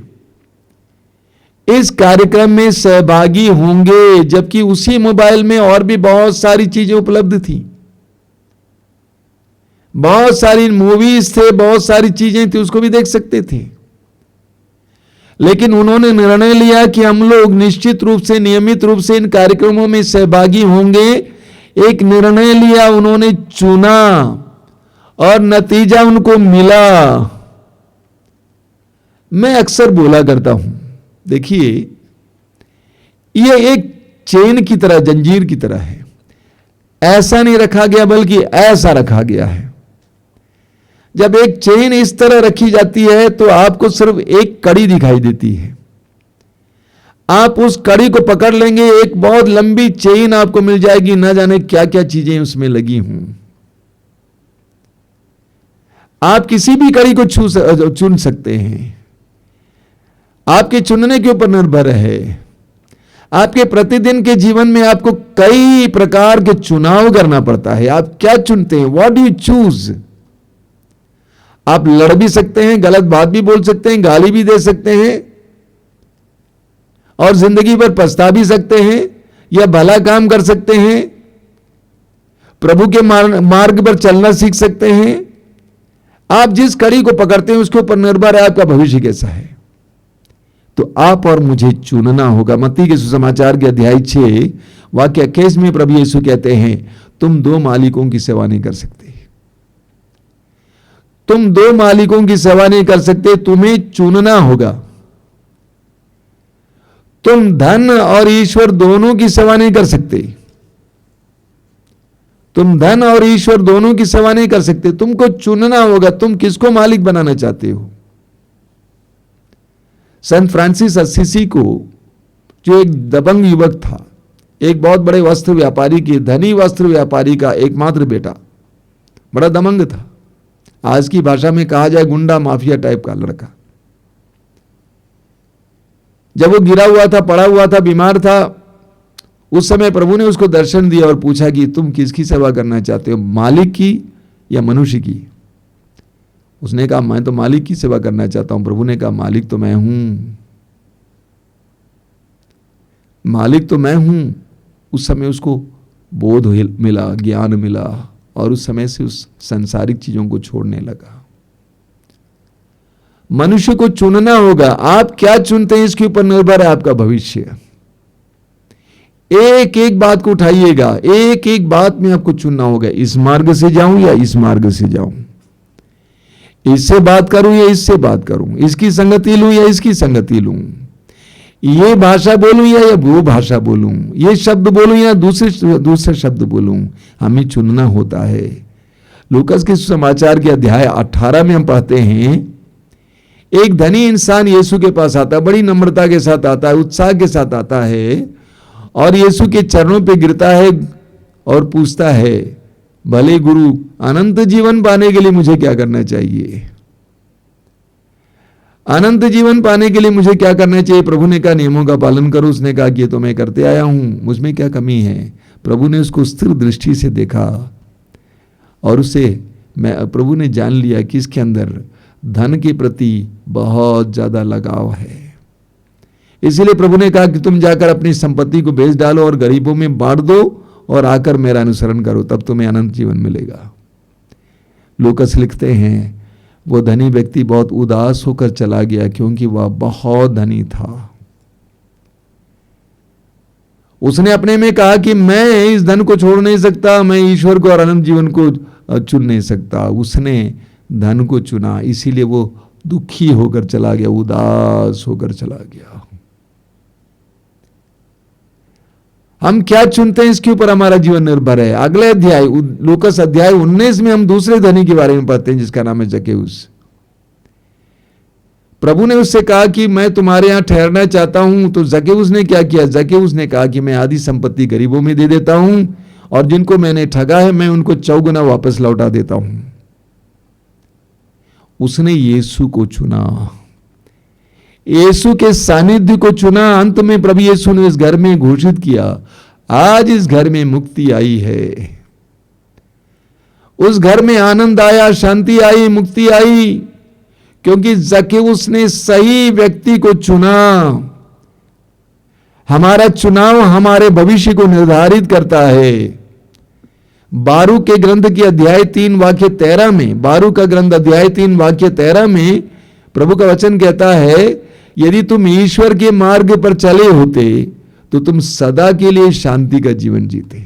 इस कार्यक्रम में सहभागी होंगे, जबकि उसी मोबाइल में और भी बहुत सारी चीजें उपलब्ध थी, बहुत सारी मूवीज थे, बहुत सारी चीजें थी, उसको भी देख सकते थे। लेकिन उन्होंने निर्णय लिया कि हम लोग निश्चित रूप से, नियमित रूप से इन कार्यक्रमों में सहभागी होंगे। एक निर्णय लिया, उन्होंने चुना और नतीजा उनको मिला। मैं अक्सर बोला करता हूं, देखिए ये एक चेन की तरह, जंजीर की तरह है। ऐसा नहीं रखा गया बल्कि ऐसा रखा गया है। जब एक चेन इस तरह रखी जाती है तो आपको सिर्फ एक कड़ी दिखाई देती है। आप उस कड़ी को पकड़ लेंगे, एक बहुत लंबी चेन आपको मिल जाएगी, ना जाने क्या क्या चीजें उसमें लगी हूं। आप किसी भी कड़ी को चुन सकते हैं, आपके चुनने के ऊपर निर्भर है। आपके प्रतिदिन के जीवन में आपको कई प्रकार के चुनाव करना पड़ता है। आप क्या चुनते हैं? What do you choose? आप लड़ भी सकते हैं, गलत बात भी बोल सकते हैं, गाली भी दे सकते हैं और जिंदगी भर पछता भी सकते हैं, या भला काम कर सकते हैं, प्रभु के मार्ग पर चलना सीख सकते हैं। आप जिस कड़ी को पकड़ते हैं उसके ऊपर निर्भर है आपका भविष्य कैसा है। तो आप और मुझे चुनना होगा। मत्ती के सुसमाचार के अध्याय 6 वाक्य 21 में प्रभु यीशु कहते हैं, तुम 2 मालिकों की सेवा नहीं कर सकते। तुम 2 मालिकों की सेवा नहीं कर सकते, तुम्हें चुनना होगा। तुम धन और ईश्वर दोनों की सेवा नहीं कर सकते। तुम धन और ईश्वर दोनों की सेवा नहीं कर सकते। तुमको चुनना होगा, तुम किसको मालिक बनाना चाहते हो। संत फ्रांसिस असीसी को, जो एक दबंग युवक था, एक बहुत बड़े वस्त्र व्यापारी के, धनी वस्त्र व्यापारी का एकमात्र बेटा, बड़ा दबंग था, आज की भाषा में कहा जाए गुंडा माफिया टाइप का लड़का। जब वो गिरा हुआ था, पड़ा हुआ था, बीमार था, उस समय प्रभु ने उसको दर्शन दिया और पूछा कि तुम किसकी सेवा करना चाहते हो, मालिक की या मनुष्य की। उसने कहा मैं तो मालिक की सेवा करना चाहता हूं। प्रभु ने कहा मालिक तो मैं हूं, मालिक तो मैं हूं। उस समय उसको बोध मिला, ज्ञान मिला, और उस समय से उस सांसारिक चीजों को छोड़ने लगा। मनुष्य को चुनना होगा। आप क्या चुनते हैं इसके ऊपर निर्भर है आपका भविष्य। एक एक बात को उठाइएगा, एक एक बात में आपको चुनना होगा, इस मार्ग से जाऊं या इस मार्ग से जाऊं, इससे बात करूं या इससे बात करूं, इसकी संगति लूं या इसकी संगति लूं, ये भाषा बोलूं या वो भाषा बोलूं, ये शब्द बोलूं या दूसरे शब्द बोलूं। हमें चुनना होता है। लूकास के समाचार के अध्याय 18 में हम पढ़ते हैं, एक धनी इंसान यीशु के पास आता है, बड़ी नम्रता के साथ आता है, उत्साह के साथ आता है, और यीशु के चरणों पे गिरता है और पूछता है, भले गुरु, अनंत जीवन पाने के लिए मुझे क्या करना चाहिए, अनंत जीवन पाने के लिए मुझे क्या करना चाहिए। प्रभु ने कहा नियमों का पालन करो। उसने कहा कि ये तो मैं करते आया हूं, मुझमें क्या कमी है। प्रभु ने उसको स्थिर दृष्टि से देखा और उसे प्रभु ने जान लिया कि इसके अंदर धन के प्रति बहुत ज्यादा लगाव है। इसलिए प्रभु ने कहा कि तुम जाकर अपनी संपत्ति को बेच डालो और गरीबों में बांट दो और आकर मेरा अनुसरण करो, तब तुम्हें अनंत जीवन मिलेगा। लूकास लिखते हैं वो धनी व्यक्ति बहुत उदास होकर चला गया क्योंकि वह बहुत धनी था। उसने अपने में कहा कि मैं इस धन को छोड़ नहीं सकता, मैं ईश्वर को और अनंत जीवन को चुन नहीं सकता। उसने धन को चुना, इसीलिए वो दुखी होकर चला गया, उदास होकर चला गया। हम क्या चुनते हैं इसके ऊपर हमारा जीवन निर्भर है। अगले अध्याय लूकास अध्याय 19 में हम दूसरे धनी के बारे में पढ़ते हैं जिसका नाम है जक्केउस। प्रभु ने उससे कहा कि मैं तुम्हारे यहां ठहरना चाहता हूं। तो जक्केउस ने क्या किया, जक्केउस ने कहा कि मैं आधी संपत्ति गरीबों में दे देता हूं और जिनको मैंने ठगा है मैं उनको 4 गुना वापस लौटा देता हूं। उसने यीशु को चुना, यीशु के सानिध्य को चुना। अंत में प्रभु यीशु ने इस घर में घोषित किया, आज इस घर में मुक्ति आई है। उस घर में आनंद आया, शांति आई, मुक्ति आई, क्योंकि जक्केउस ने सही व्यक्ति को चुना। हमारा चुनाव हमारे भविष्य को निर्धारित करता है। बारूक के ग्रंथ के अध्याय 3 वाक्य 13 में, बारूक का ग्रंथ अध्याय 3 वाक्य 13 में प्रभु का वचन कहता है, यदि तुम ईश्वर के मार्ग पर चले होते तो तुम सदा के लिए शांति का जीवन जीते।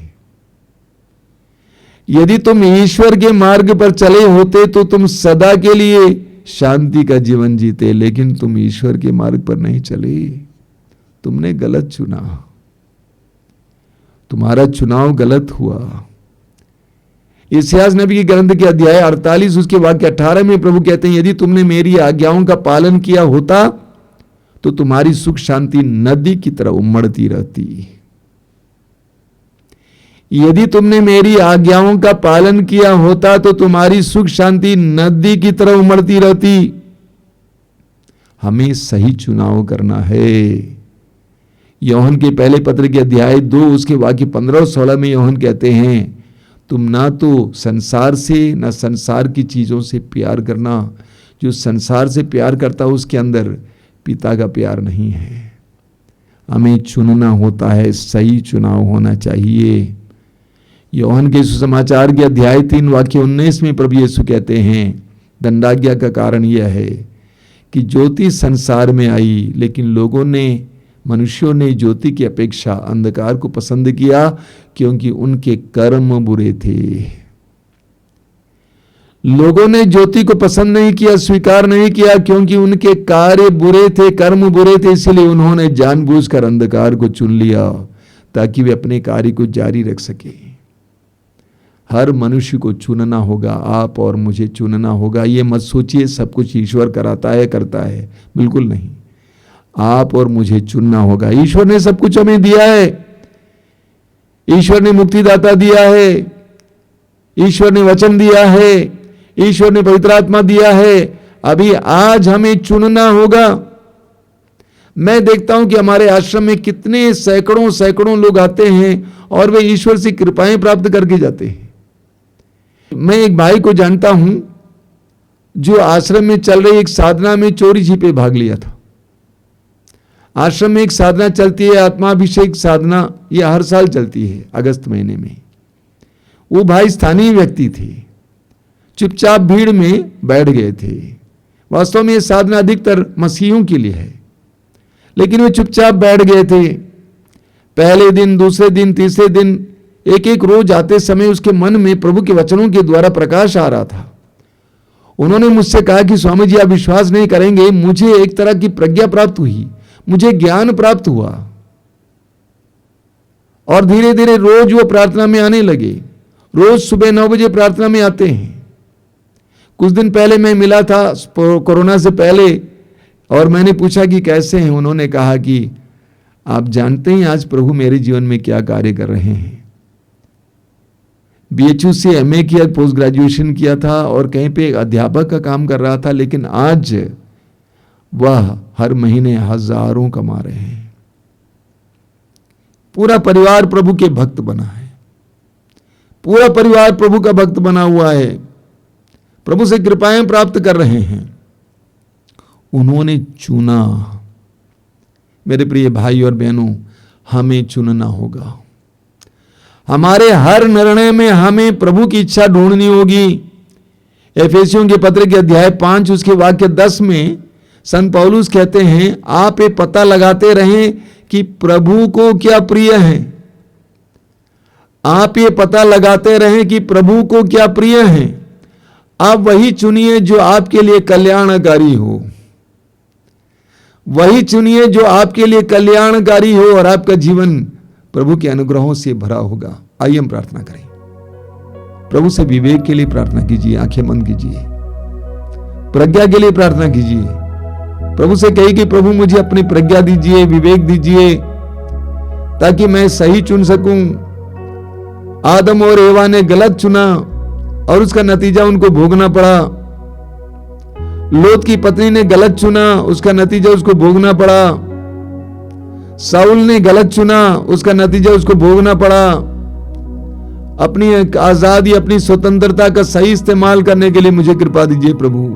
यदि तुम ईश्वर के मार्ग पर चले होते तो तुम सदा के लिए शांति का जीवन जीते, लेकिन तुम ईश्वर के मार्ग पर नहीं चले, तुमने गलत चुना, तुम्हारा चुनाव गलत हुआ। इसायास नबी के ग्रंथ के अध्याय 48 उसके वाक्य 18 में प्रभु कहते हैं, यदि तुमने मेरी आज्ञाओं का पालन किया होता तो तुम्हारी सुख शांति नदी की तरह उमड़ती रहती। यदि तुमने मेरी आज्ञाओं का पालन किया होता तो तुम्हारी सुख शांति नदी की तरह उमड़ती रहती। हमें सही चुनाव करना है। यूहन्ना के पहले पत्र के अध्याय 2 उसके वाक्य 15 और 16 में यूहन्ना कहते हैं, तुम ना तो संसार से ना संसार की चीजों से प्यार करना। जो संसार से प्यार करता है उसके अंदर पिता का प्यार नहीं है। हमें चुनना होता है, सही चुनाव होना चाहिए। यूहन्ना के सुसमाचार के अध्याय 3 वाक्य 19 में प्रभु यीशु कहते हैं, दंडाज्ञा का कारण यह है कि ज्योति संसार में आई, लेकिन मनुष्यों ने ज्योति की अपेक्षा अंधकार को पसंद किया क्योंकि उनके कर्म बुरे थे। लोगों ने ज्योति को पसंद नहीं किया, स्वीकार नहीं किया, क्योंकि उनके कार्य बुरे थे, कर्म बुरे थे, इसलिए उन्होंने जानबूझकर अंधकार को चुन लिया ताकि वे अपने कार्य को जारी रख सके। हर मनुष्य को चुनना होगा, आप और मुझे चुनना होगा। ये मत सोचिए सब कुछ ईश्वर कराता है, करता है, बिल्कुल नहीं। आप और मुझे चुनना होगा। ईश्वर ने सब कुछ हमें दिया है, ईश्वर ने मुक्तिदाता दिया है, ईश्वर ने वचन दिया है, ईश्वर ने पवित्र आत्मा दिया है। अभी आज हमें चुनना होगा। मैं देखता हूं कि हमारे आश्रम में कितने सैकड़ों सैकड़ों लोग आते हैं और वे ईश्वर से कृपाएं प्राप्त करके जाते हैं। मैं एक भाई को जानता हूं जो आश्रम में चल रही एक साधना में चोरी छिपे भाग लिया था। आश्रम में एक साधना चलती है, आत्माभिषेक साधना, यह हर साल चलती है अगस्त महीने में। वो भाई स्थानीय व्यक्ति थे, चुपचाप भीड़ में बैठ गए थे। वास्तव में यह साधना अधिकतर मसीहियों के लिए है, लेकिन वे चुपचाप बैठ गए थे। पहले दिन, दूसरे दिन, तीसरे दिन, एक एक रोज आते समय उसके मन में प्रभु के वचनों के द्वारा प्रकाश आ रहा था। उन्होंने मुझसे कहा कि स्वामी जी आप विश्वास नहीं करेंगे, मुझे एक तरह की प्रज्ञा प्राप्त हुई, मुझे ज्ञान प्राप्त हुआ। और धीरे धीरे रोज वो प्रार्थना में आने लगे। रोज सुबह 9 बजे प्रार्थना में आते हैं। कुछ दिन पहले मैं मिला था, कोरोना से पहले, और मैंने पूछा कि कैसे हैं। उन्होंने कहा कि आप जानते हैं आज प्रभु मेरे जीवन में क्या कार्य कर रहे हैं। BHU से MA किया, पोस्ट ग्रेजुएशन किया था और कहीं पे अध्यापक का काम कर रहा था, लेकिन आज वह हर महीने हजारों कमा रहे हैं। पूरा परिवार प्रभु के भक्त बना है, पूरा परिवार प्रभु का भक्त बना हुआ है, प्रभु से कृपाएं प्राप्त कर रहे हैं। उन्होंने चुना। मेरे प्रिय भाई और बहनों, हमें चुनना होगा। हमारे हर निर्णय में हमें प्रभु की इच्छा ढूंढनी होगी। एफेसियों के पत्र के अध्याय 5 उसके वाक्य 10 में संत पौलुस कहते हैं, आप ये पता लगाते रहें कि प्रभु को क्या प्रिय है। आप ये पता लगाते रहें कि प्रभु को क्या प्रिय है। आप वही चुनिए जो आपके लिए कल्याणकारी हो, वही चुनिए जो आपके लिए कल्याणकारी हो और आपका जीवन प्रभु के अनुग्रहों से भरा होगा। आइए हम प्रार्थना करें। प्रभु से विवेक के लिए प्रार्थना कीजिए, आंखें बंद कीजिए, प्रज्ञा के लिए प्रार्थना कीजिए। प्रभु से कहिए कि प्रभु मुझे अपनी प्रज्ञा दीजिए, विवेक दीजिए, ताकि मैं सही चुन सकूं। आदम और एवा ने गलत चुना और उसका नतीजा उनको भोगना पड़ा। लोत की पत्नी ने गलत चुना, उसका नतीजा उसको भोगना पड़ा। साउल ने गलत चुना, उसका नतीजा उसको भोगना पड़ा। अपनी आजादी, अपनी स्वतंत्रता का सही इस्तेमाल करने के लिए मुझे कृपा दीजिए प्रभु।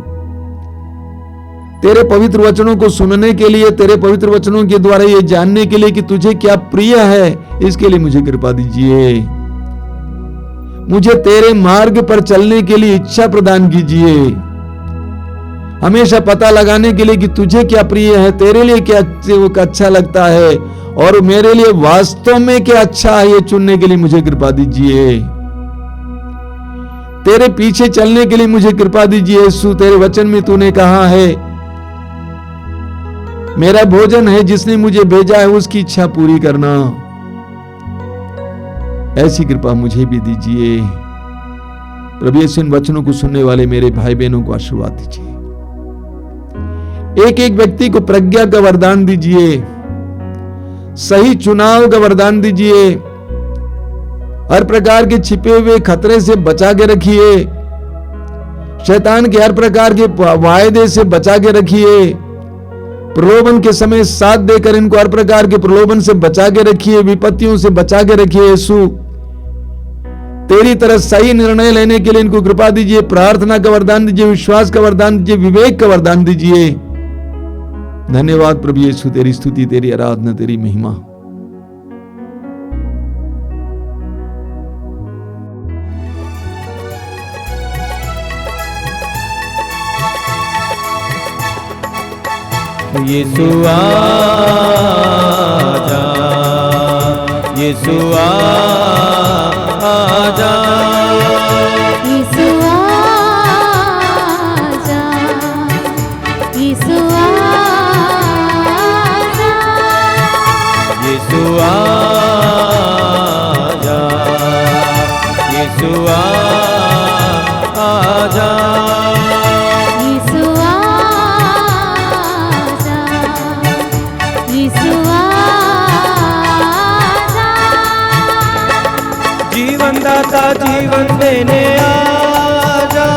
तेरे पवित्र वचनों को सुनने के लिए, तेरे पवित्र वचनों के द्वारा ये जानने के लिए कि तुझे क्या प्रिय है, इसके लिए मुझे कृपा दीजिए। मुझे तेरे मार्ग पर चलने के लिए इच्छा प्रदान कीजिए। हमेशा पता लगाने के लिए कि तुझे क्या प्रिय है, तेरे लिए क्या अच्छा लगता है और मेरे लिए वास्तव में क्या अच्छा है, ये चुनने के लिए मुझे कृपा दीजिए। तेरे पीछे चलने के लिए मुझे कृपा दीजिए। यीशु, तेरे वचन में तूने कहा है, मेरा भोजन है जिसने मुझे भेजा है उसकी इच्छा पूरी करना। ऐसी कृपा मुझे भी दीजिए। प्रभु यीशु, इन वचनों को सुनने वाले मेरे भाई बहनों को आशीर्वाद दीजिए। एक एक व्यक्ति को प्रज्ञा का वरदान दीजिए, सही चुनाव का वरदान दीजिए। हर प्रकार के छिपे हुए खतरे से बचा के रखिए। शैतान के हर प्रकार के वायदे से बचा के रखिए। प्रलोभन के समय साथ देकर इनको हर प्रकार के प्रलोभन से बचा के रखिए, विपत्तियों से बचा के रखिए। यीशु, तेरी तरह सही निर्णय लेने के लिए इनको कृपा दीजिए। प्रार्थना का वरदान दीजिए, विश्वास का वरदान दीजिए, विवेक का वरदान दीजिए। धन्यवाद प्रभु यीशु, तेरी स्तुति, तेरी आराधना, तेरी महिमा। यीशु आजा, यीशु आजा, यीशु आजा, आजा यीशु आजा, यीशु आजा। जीवन दाता जीवन देने आजा,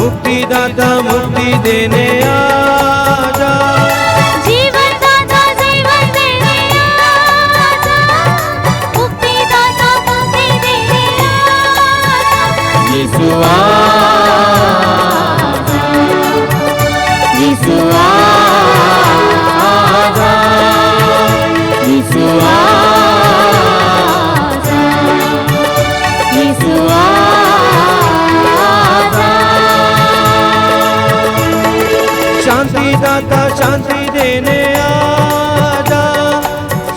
मुक्ति दाता मुक्ति देने आजा, जीवन दाता जीवन देने आजा, मुक्ति दाता मुक्ति देने आजा। यीशु आजा, यीशु आजा, यीशु आजा, यीशु आजा। शांति दाता शांति देने आजा,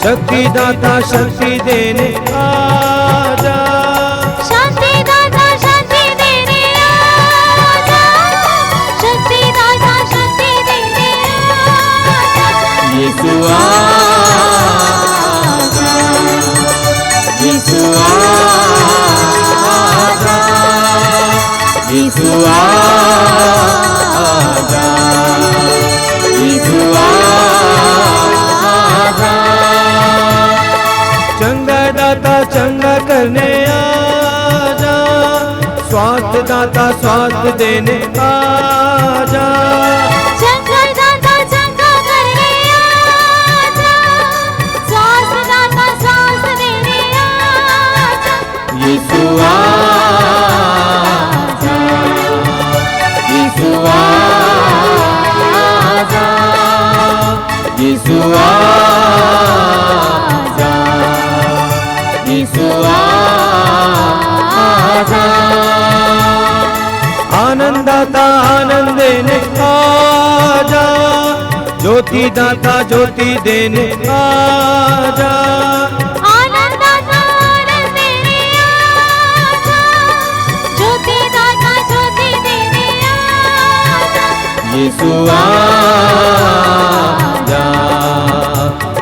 शक्ति दाता शक्ति देने आजा, शांति दाता शांति देने आजा, शक्ति दाता शक्ति देने आजा। यीशु आजा, यीशु आजा, यीशु आजा, यीशु आजा। चंगा दाता चंगा करने आजा, स्वास्थ्य दाता स्वास्थ्य देने आजा, चंगा दाता चंगा करने आजा, स्वास्थ्य दाता स्वास्थ्य देने आजा। यीशु आजा, यीशु आजा, यीशु आजा, यीशु आजा। आनंद दाता आनंद देने आजा, ज्योति दाता ज्योति देने आजा, आनंद दाता आनंद देने आजा, ज्योति दाता ज्योति देने आजा। यीशु आजा,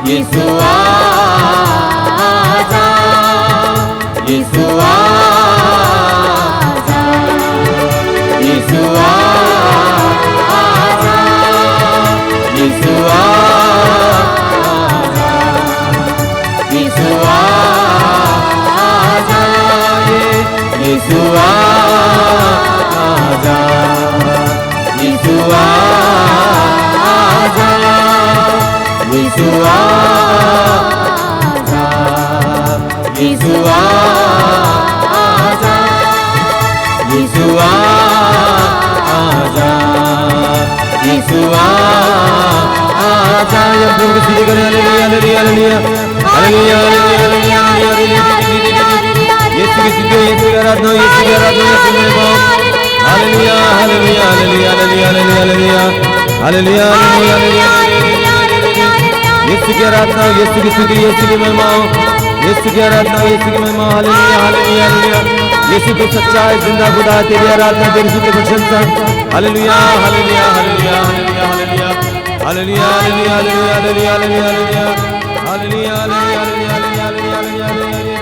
यीशु आजा, यीशु आजा, यीशु आजा, यीशु आजा, यीशु आजा, यीशु आजा, यीशु आजा, यीशु आजा, यीशु आजा, यीशु आजा, यीशु आजा। या प्रभु की स्तुति करें, hallelujah hallelujah hallelujah hallelujah hallelujah hallelujah. यीशु की स्तुति यीशु की आराधना यीशु की आराधना यीशु की महिमा। Hallelujah hallelujah hallelujah hallelujah hallelujah hallelujah hallelujah hallelujah. यीशु की आराधना यीशु की स्तुति यीशु की महिमा, यीशु की आराधना यीशु की महिमा। Hallelujah hallelujah hallelujah. यीशु तो सच्चा है, जिंदा खुदा, तेरी आराधना तेरी स्तुति प्रशंसा। Hallelujah hallelujah hallelujah hallelujah hallelujah hallelujah hallelujah hallelujah hallelujah hallelujah hallelujah hallelujah hallelujah hallelujah.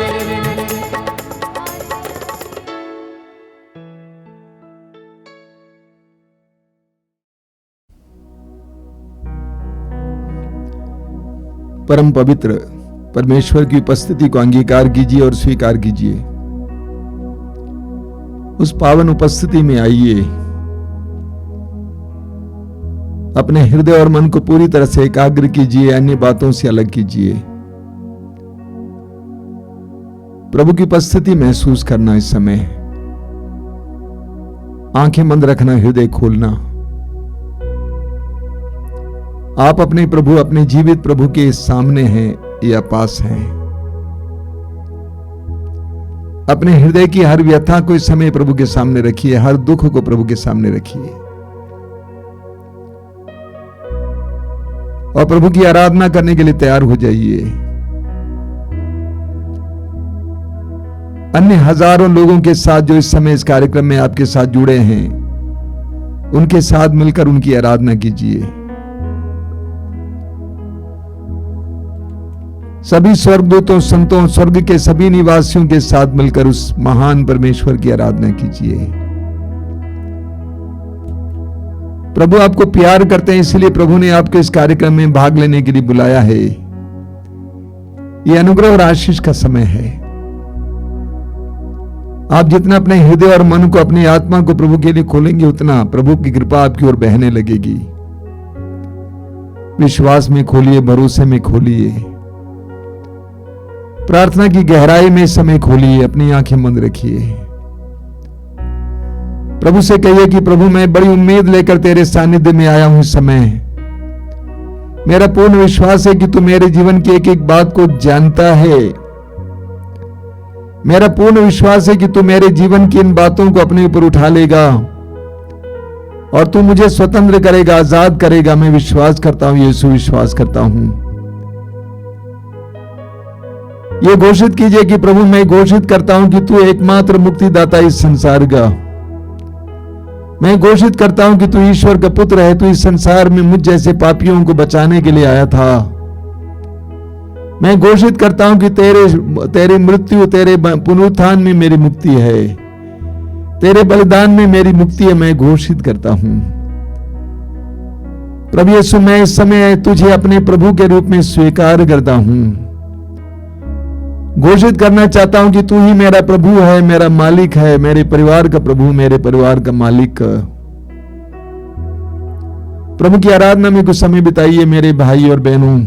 परम पवित्र परमेश्वर की उपस्थिति को अंगीकार कीजिए और स्वीकार कीजिए। उस पावन उपस्थिति में आइए, अपने हृदय और मन को पूरी तरह से एकाग्र कीजिए, अन्य बातों से अलग कीजिए। प्रभु की उपस्थिति महसूस करना इस समय, आंखें बंद रखना, हृदय खोलना। आप अपने प्रभु, अपने जीवित प्रभु के सामने हैं या पास हैं। अपने हृदय की हर व्यथा को इस समय प्रभु के सामने रखिए, हर दुख को प्रभु के सामने रखिए और प्रभु की आराधना करने के लिए तैयार हो जाइए। अन्य हजारों लोगों के साथ जो इस समय इस कार्यक्रम में आपके साथ जुड़े हैं, उनके साथ मिलकर उनकी आराधना कीजिए। सभी स्वर्गदूतों, संतों, स्वर्ग के सभी निवासियों के साथ मिलकर उस महान परमेश्वर की आराधना कीजिए। प्रभु आपको प्यार करते हैं, इसलिए प्रभु ने आपको इस कार्यक्रम में भाग लेने के लिए बुलाया है। यह अनुग्रह और आशीष का समय है। आप जितना अपने हृदय और मन को, अपनी आत्मा को प्रभु के लिए खोलेंगे, उतना प्रभु की कृपा आपकी ओर बहने लगेगी। विश्वास में खोलिए, भरोसे में खोलिए, प्रार्थना की गहराई में समय खोलिए, अपनी आंखें बंद रखिए। प्रभु से कहिए कि प्रभु मैं बड़ी उम्मीद लेकर तेरे सानिध्य में आया हूं। इस समय मेरा पूर्ण विश्वास है कि तू मेरे जीवन की एक एक बात को जानता है। मेरा पूर्ण विश्वास है कि तू मेरे जीवन की इन बातों को अपने ऊपर उठा लेगा और तू मुझे स्वतंत्र करेगा, आजाद करेगा। मैं विश्वास करता हूं यीशु, विश्वास करता हूं। ये घोषित कीजिए कि प्रभु मैं घोषित करता हूं कि तू एकमात्र मुक्तिदाता इस संसार का। मैं घोषित करता हूं कि तू ईश्वर का पुत्र है। तू इस संसार में मुझ जैसे पापियों को बचाने के लिए आया था। मैं घोषित करता हूं कि तेरी मृत्यु, तेरे पुनरुत्थान में मेरी मुक्ति है, तेरे बलिदान में मेरी मुक्ति है। मैं घोषित करता हूं प्रभु यीशु, मैं इस समय तुझे अपने प्रभु के रूप में स्वीकार करता हूं। घोषित करना चाहता हूं कि तू ही मेरा प्रभु है, मेरा मालिक है, मेरे परिवार का प्रभु, मेरे परिवार का मालिक। प्रभु की आराधना में कुछ समय बिताइए मेरे भाई और बहनों।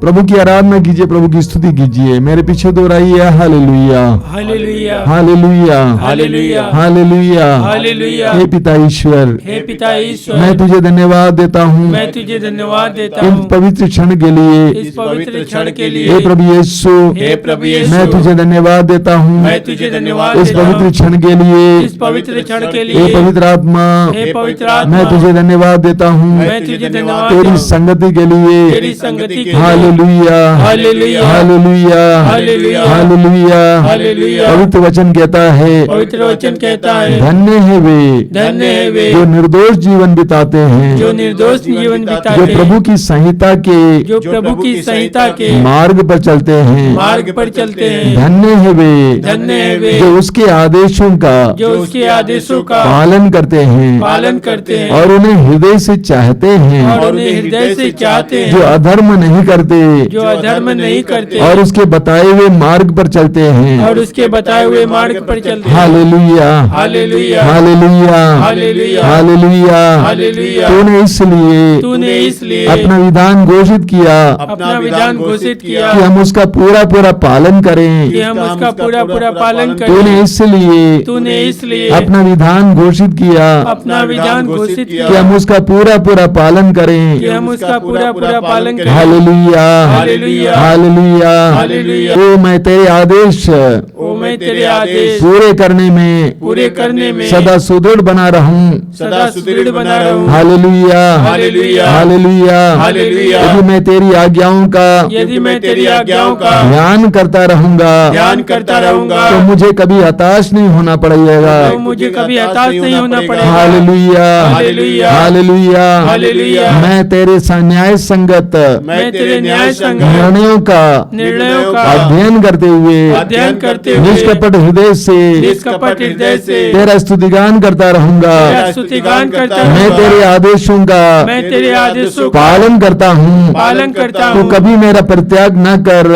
प्रभु की आराधना कीजिए, प्रभु की स्तुति कीजिए। मेरे पीछे दोहराइए hallelujah, hallelujah, hallelujah, hallelujah, hallelujah, hallelujah. हे पिता ईश्वर, हे पिता ईश्वर, मैं तुझे धन्यवाद देता हूँ मैं तुझे धन्यवाद देता इन हूँ पवित्र क्षण के लिए। इस पवित्र क्षण के हे लिए। प्रभु यीशु, हे प्रभु यीशु, मैं तुझे धन्यवाद देता हूँ मैं तुझे धन्यवाद इस देता पवित्र हूँ क्षण के लिए। इस पवित्र क्षण के हे लिए। पवित्र आत्मा, हे पवित्र आत्मा, मैं तुझे धन्यवाद देता हूँ मैं तुझे धन्यवाद तेरी देता हूँ संगति के लिए। तेरी संगति के लिए। Hallelujah, hallelujah, hallelujah, hallelujah, hallelujah. Hallelujah. पवित्र वचन कहता है, पवित्र वचन कहता है, धन्य है वे धन्य है वे जो निर्दोष जीवन बिताते हैं, जो निर्दोष जीवन जो बिताते हैं, प्रभु की संहिता के जो प्रभु की संहिता के मार्ग पर चलते हैं। मार्ग पर चलते हैं। धन्य है वे धन्य है वे जो उसके आदेशों का जो उसके आदेशों का पालन करते हैं पालन करते हैं और उन्हें हृदय से चाहते हैं, और उन्हें हृदय से चाहते जो हैं, अधर्म नहीं करते जो अधर्म नहीं करते और उसके बताए हुए मार्ग पर चलते हैं। और उसके बताए हुए मार्ग पर चलते हैं। Hallelujah, hallelujah, hallelujah, hallelujah, hallelujah. Hallelujah. तूने इसलिए अपना विधान घोषित किया अपना विधान घोषित किया कि हम उसका पूरा पूरा पालन करें। कि हम उसका पूरा पूरा पालन तूने करें। इसलिए अपना विधान घोषित किया अपना विधान घोषित किया कि हम उसका पूरा पूरा पालन करें। कि हम उसका पूरा पूरा पालन करें। Hallelujah, hallelujah, hallelujah. हालेलुया। ओ मैं तेरे आदेश ओ मैं तेरे आदेश पूरे करने में सदा सुदृढ़ बना रहूं। सदा सुदृढ़ बना रहूं। Hallelujah, hallelujah, hallelujah, hallelujah. यदि मैं तेरी आज्ञाओं का ध्यान करता रहूंगा तो मुझे कभी हताश नहीं होना पड़ेगा। तो मुझे कभी हताश नहीं होना पड़ेगा। Hallelujah, hallelujah, hallelujah, hallelujah. मैं तेरे न्याय संगत निर्णयों का अध्ययन करते हुए निष्कपट हृदय से तेरा स्तुतिगान करता रहूंगा। मैं तेरे आदेशों का पालन करता हूँ। तू कभी मेरा परित्याग न कर।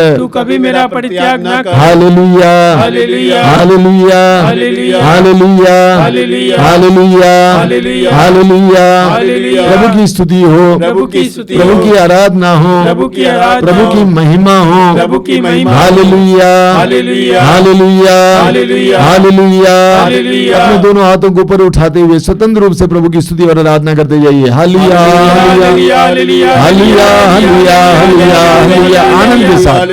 Hallelujah, hallelujah, hallelujah, hallelujah, hallelujah, hallelujah, hallelujah, hallelujah, hallelujah. Hallelujah. प्रभु की स्तुति हो, प्रभु की स्तुति प्रभु हो, की आराधना हो, प्रभु की आराधना प्रभु की हो, महिमा हो। प्रभु की महिमा हो। Hallelujah, hallelujah, hallelujah, hallelujah, hallelujah. Hallelujah. अपने दोनों हाथों को ऊपर उठाते हुए स्वतंत्र रूप से प्रभु की स्तुति और आराधना करते जाइए। Hallelujah, hallelujah, hallelujah, hallelujah, hallelujah, hallelujah, hallelujah. आनंद के साथ,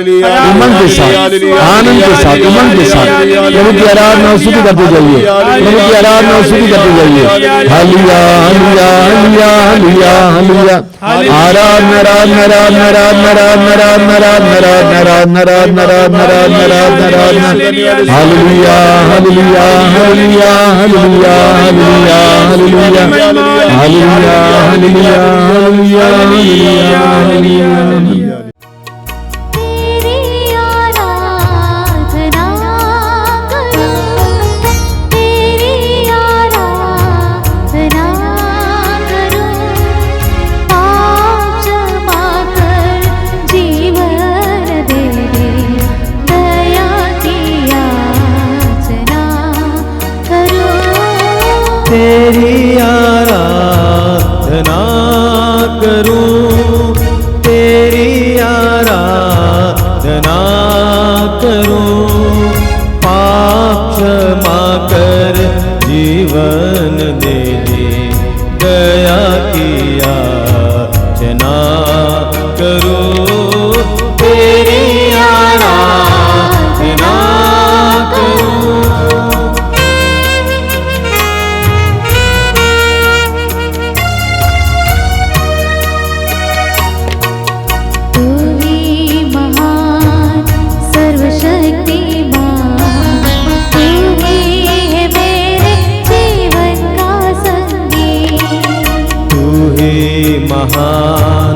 उमंग के साथ, आनंद के साथ, उमंग के साथ प्रभु की आराधना और स्तुति करते जाइए। प्रभु की आराधना और स्तुति करते जाइए। Hallelujah, hallelujah, hallelujah, hallelujah, hallelujah. आराधना, आराधना, आराधना, आराधना, आराधना, आराधना, आराधना, आराधना, आराधना, आराधना, आराधना, आराधना, आराधना। Hallelujah, hallelujah, hallelujah, hallelujah, hallelujah, hallelujah, hallelujah, hallelujah, hallelujah, hallelujah, hallelujah. तेरी आराधना करूं, तेरी आराधना करूं। पाप क्षमा कर जीवन दे दे, दया की याचना करूं, तेरी आराधना करूं। तू ही महान सर्वशक्तिमान, तू ही है मेरे जीवन का संगी। तू ही महान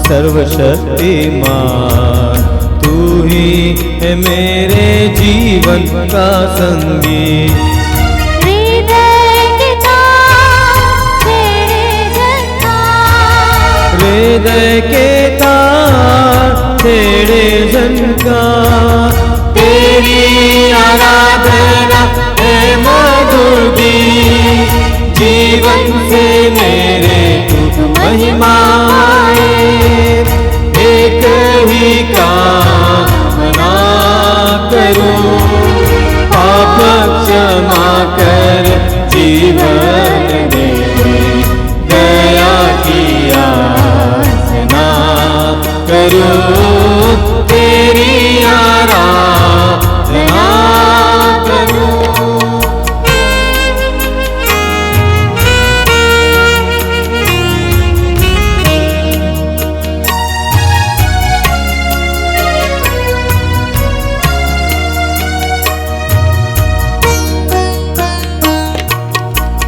सर्वशक्तिमान, तू ही है मेरे जीवन का संगी। हृदय के तार तेरे झनकार, हृदय के तार तेरे झनकार, तेरी आराधना है मधुर गीत, जीवन से मेरे तू महिमाए। एक ही कामना करूं, पाप क्षमा कर जीवन दे दे, दया की याचना करूं, तेरी आराधना करूं।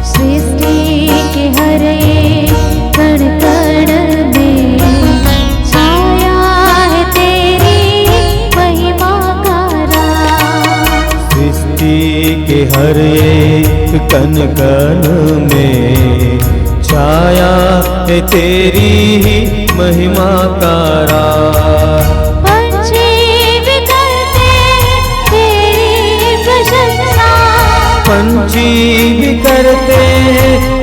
सृष्टि के हर एक कण कण में छाया है तेरी महिमा का राज। सृष्टि के हर एक कण कण में छाया है तेरी ही महिमा का राज। पंछी भी करते तेरी प्रशंसा, पंछी भी करते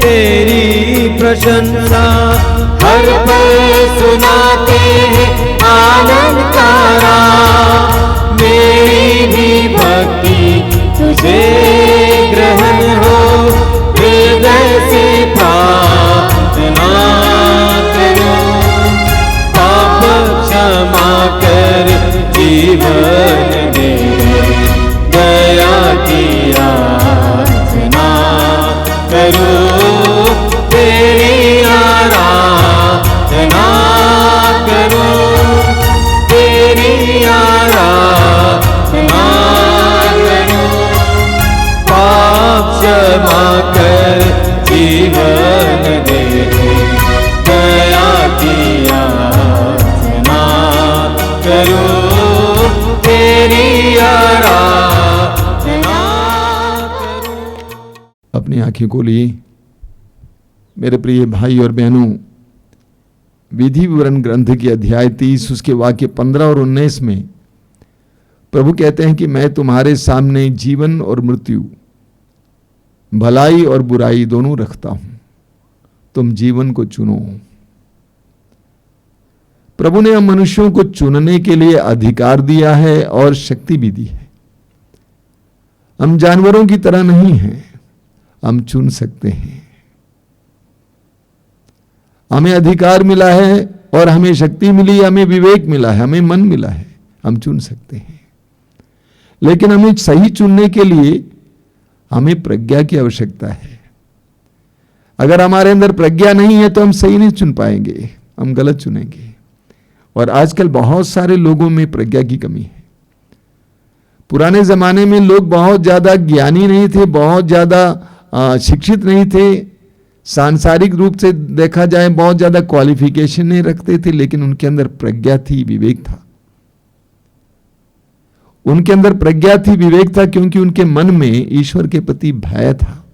तेरी प्रशंसा, हर पल सुनाते हैं आनंद का राग। मेरी भी भक्ति तुझे ग्रहण हो, हृदय से प्रार्थना करूं, पाप क्षमा कर जीवन दे दे, दया की याचना करूं, तेरी आराधना करूं, तेरी आराधना करूं। पाप क्षमा कर जीवन दे दे, दया की याचना करूं, तेरी आराधना करूं। अपनी आंखें खोलिए। मेरे प्रिय भाई और बहनों, विधि विवरण ग्रंथ के अध्याय 30 उसके वाक्य 15 और 19 में प्रभु कहते हैं कि मैं तुम्हारे सामने जीवन और मृत्यु, भलाई और बुराई दोनों रखता हूं, तुम जीवन को चुनो। प्रभु ने हम मनुष्यों को चुनने के लिए अधिकार दिया है और शक्ति भी दी है। हम जानवरों की तरह नहीं हैं, हम चुन सकते हैं। हमें अधिकार मिला है और हमें शक्ति मिली, हमें विवेक मिला है, हमें मन मिला है, हम चुन सकते हैं। लेकिन हमें सही चुनने के लिए हमें प्रज्ञा की आवश्यकता है। अगर हमारे अंदर प्रज्ञा नहीं है तो हम सही नहीं चुन पाएंगे, हम गलत चुनेंगे। और आजकल बहुत सारे लोगों में प्रज्ञा की कमी है। पुराने जमाने में लोग बहुत ज्यादा ज्ञानी नहीं थे, बहुत ज्यादा शिक्षित नहीं थे, सांसारिक रूप से देखा जाए बहुत ज्यादा क्वालिफिकेशन नहीं रखते थे, लेकिन उनके अंदर प्रज्ञा थी, विवेक था। उनके अंदर प्रज्ञा थी, विवेक था, क्योंकि उनके मन में ईश्वर के प्रति भय था।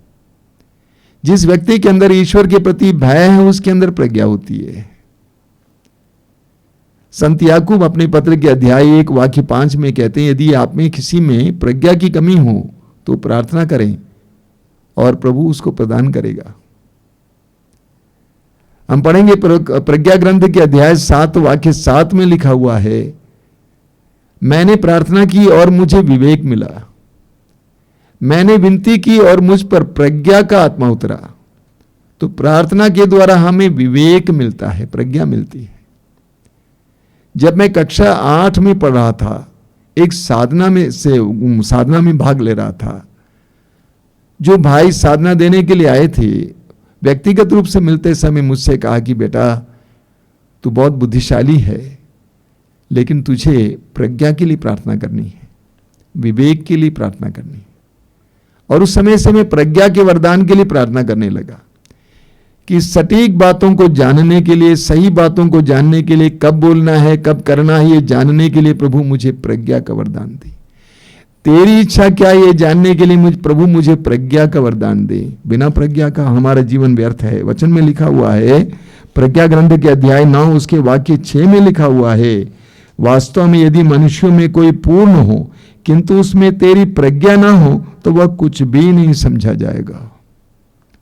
जिस व्यक्ति के अंदर ईश्वर के प्रति भय है उसके अंदर प्रज्ञा होती है। संत याकूब अपने पत्र के अध्याय 1 वाक्य 5 में कहते हैं, यदि आप में किसी में प्रज्ञा की कमी हो तो प्रार्थना करें और प्रभु उसको प्रदान करेगा। हम पढ़ेंगे प्रज्ञा ग्रंथ के अध्याय 7 वाक्य 7 में लिखा हुआ है, मैंने प्रार्थना की और मुझे विवेक मिला, मैंने विनती की और मुझ पर प्रज्ञा का आत्मा उतरा। तो प्रार्थना के द्वारा हमें विवेक मिलता है, प्रज्ञा मिलती है। जब मैं कक्षा 8 में पढ़ रहा था, एक साधना में भाग ले रहा था। जो भाई साधना देने के लिए आए थे, व्यक्तिगत रूप से मिलते समय मुझसे कहा कि बेटा तू बहुत बुद्धिशाली है, लेकिन तुझे प्रज्ञा के लिए प्रार्थना करनी है, विवेक के लिए प्रार्थना करनी है। और उस समय से मैं प्रज्ञा के वरदान के लिए प्रार्थना करने लगा कि सटीक बातों को जानने के लिए, सही बातों को जानने के लिए, कब बोलना है कब करना है ये जानने के लिए प्रभु मुझे प्रज्ञा का वरदान दे। तेरी इच्छा क्या ये जानने के लिए प्रभु मुझे प्रज्ञा का वरदान दे। बिना प्रज्ञा का हमारा जीवन व्यर्थ है। वचन में लिखा हुआ है, प्रज्ञा ग्रंथ के अध्याय 9 उसके वाक्य 6 में लिखा हुआ है, वास्तव में यदि मनुष्यों में कोई पूर्ण हो किंतु उसमें तेरी प्रज्ञा ना हो तो वह कुछ भी नहीं समझा जाएगा।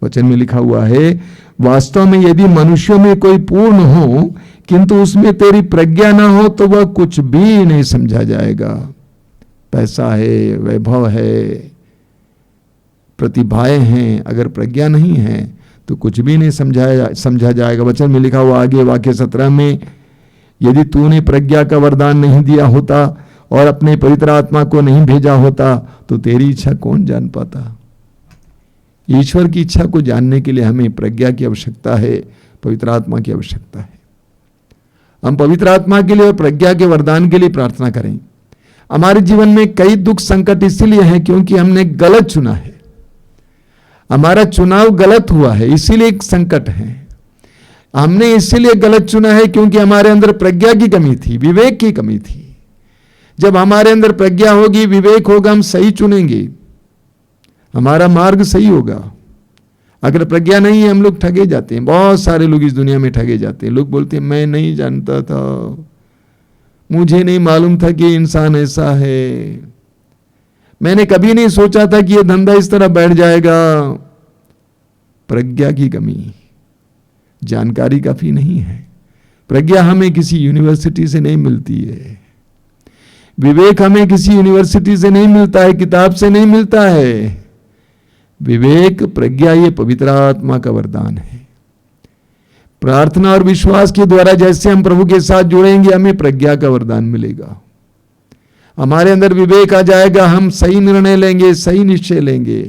वचन में लिखा हुआ है, वास्तव में यदि मनुष्यों में कोई पूर्ण हो किंतु उसमें तेरी प्रज्ञा ना हो तो वह कुछ भी नहीं समझा जाएगा। पैसा है, वैभव है, प्रतिभाएं हैं, अगर प्रज्ञा नहीं है तो कुछ भी नहीं समझा जाएगा। वचन में लिखा हुआ आगे वाक्य 17 में, यदि तूने प्रज्ञा का वरदान नहीं दिया होता और अपने पवित्र आत्मा को नहीं भेजा होता तो तेरी इच्छा कौन जान पाता। ईश्वर की इच्छा को जानने के लिए हमें प्रज्ञा की आवश्यकता है, पवित्र आत्मा की आवश्यकता है। हम पवित्र आत्मा के लिए और प्रज्ञा के वरदान के लिए प्रार्थना करें। हमारे जीवन में कई दुख संकट इसलिए हैं क्योंकि हमने गलत चुना है, हमारा चुनाव गलत हुआ है, इसीलिए एक संकट है। हमने इसीलिए गलत चुना है क्योंकि हमारे अंदर प्रज्ञा की कमी थी, विवेक की कमी थी। जब हमारे अंदर प्रज्ञा होगी, विवेक होगा, हम सही चुनेंगे, हमारा मार्ग सही होगा। अगर प्रज्ञा नहीं है हम लोग ठगे जाते हैं। बहुत सारे लोग इस दुनिया में ठगे जाते हैं। लोग बोलते हैं मैं नहीं जानता था, मुझे नहीं मालूम था कि इंसान ऐसा है, मैंने कभी नहीं सोचा था कि यह धंधा इस तरह बैठ जाएगा। प्रज्ञा की कमी, जानकारी काफी नहीं है। प्रज्ञा हमें किसी यूनिवर्सिटी से नहीं मिलती है, विवेक हमें किसी यूनिवर्सिटी से नहीं मिलता है, किताब से नहीं मिलता है। विवेक, प्रज्ञा ये पवित्र आत्मा का वरदान है। प्रार्थना और विश्वास के द्वारा जैसे हम प्रभु के साथ जुड़ेंगे हमें प्रज्ञा का वरदान मिलेगा, हमारे अंदर विवेक आ जाएगा, हम सही निर्णय लेंगे, सही निश्चय लेंगे।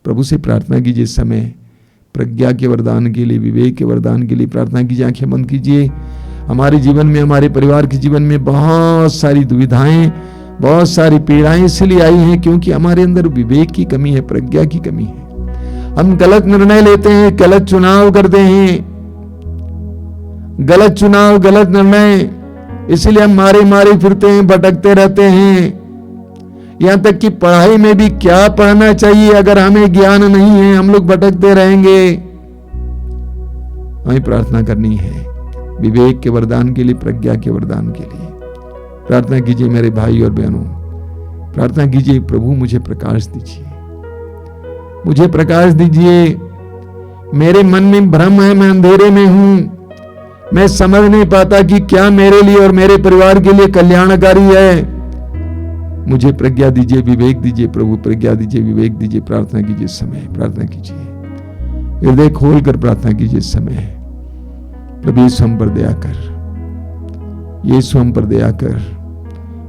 प्रभु से प्रार्थना कीजिए इस समय प्रज्ञा के वरदान के लिए, विवेक के वरदान के लिए प्रार्थना कीजिए। आंखें बंद कीजिए। हमारे जीवन में, हमारे परिवार के जीवन में बहुत सारी दुविधाएं, बहुत सारी पीड़ाएं इसलिए आई हैं क्योंकि हमारे अंदर विवेक की कमी है, प्रज्ञा की कमी है। हम गलत निर्णय लेते हैं, गलत चुनाव करते हैं, गलत चुनाव, गलत निर्णय, इसलिए हम मारे फिरते हैं, भटकते रहते हैं। यहां तक कि पढ़ाई में भी क्या पढ़ना चाहिए अगर हमें ज्ञान नहीं है, हम लोग भटकते रहेंगे। हमें प्रार्थना करनी है विवेक के वरदान के लिए, प्रज्ञा के वरदान के लिए। प्रार्थना कीजिए मेरे भाई और बहनों, प्रार्थना कीजिए प्रभु मुझे प्रकाश दीजिए, मुझे प्रकाश दीजिए। मेरे मन में भ्रम है, मैं अंधेरे में हूं, मैं समझ नहीं पाता कि क्या मेरे लिए और मेरे परिवार के लिए कल्याणकारी है। मुझे प्रज्ञा दीजिए, विवेक दीजिए प्रभु, प्रज्ञा दीजिए, विवेक दीजिए। प्रार्थना कीजिए इस समय, प्रार्थना कीजिए, हृदय खोल कर प्रार्थना कीजिए इस समय। प्रभु यीशु हम पर दया कर, यीशु हम पर दया कर,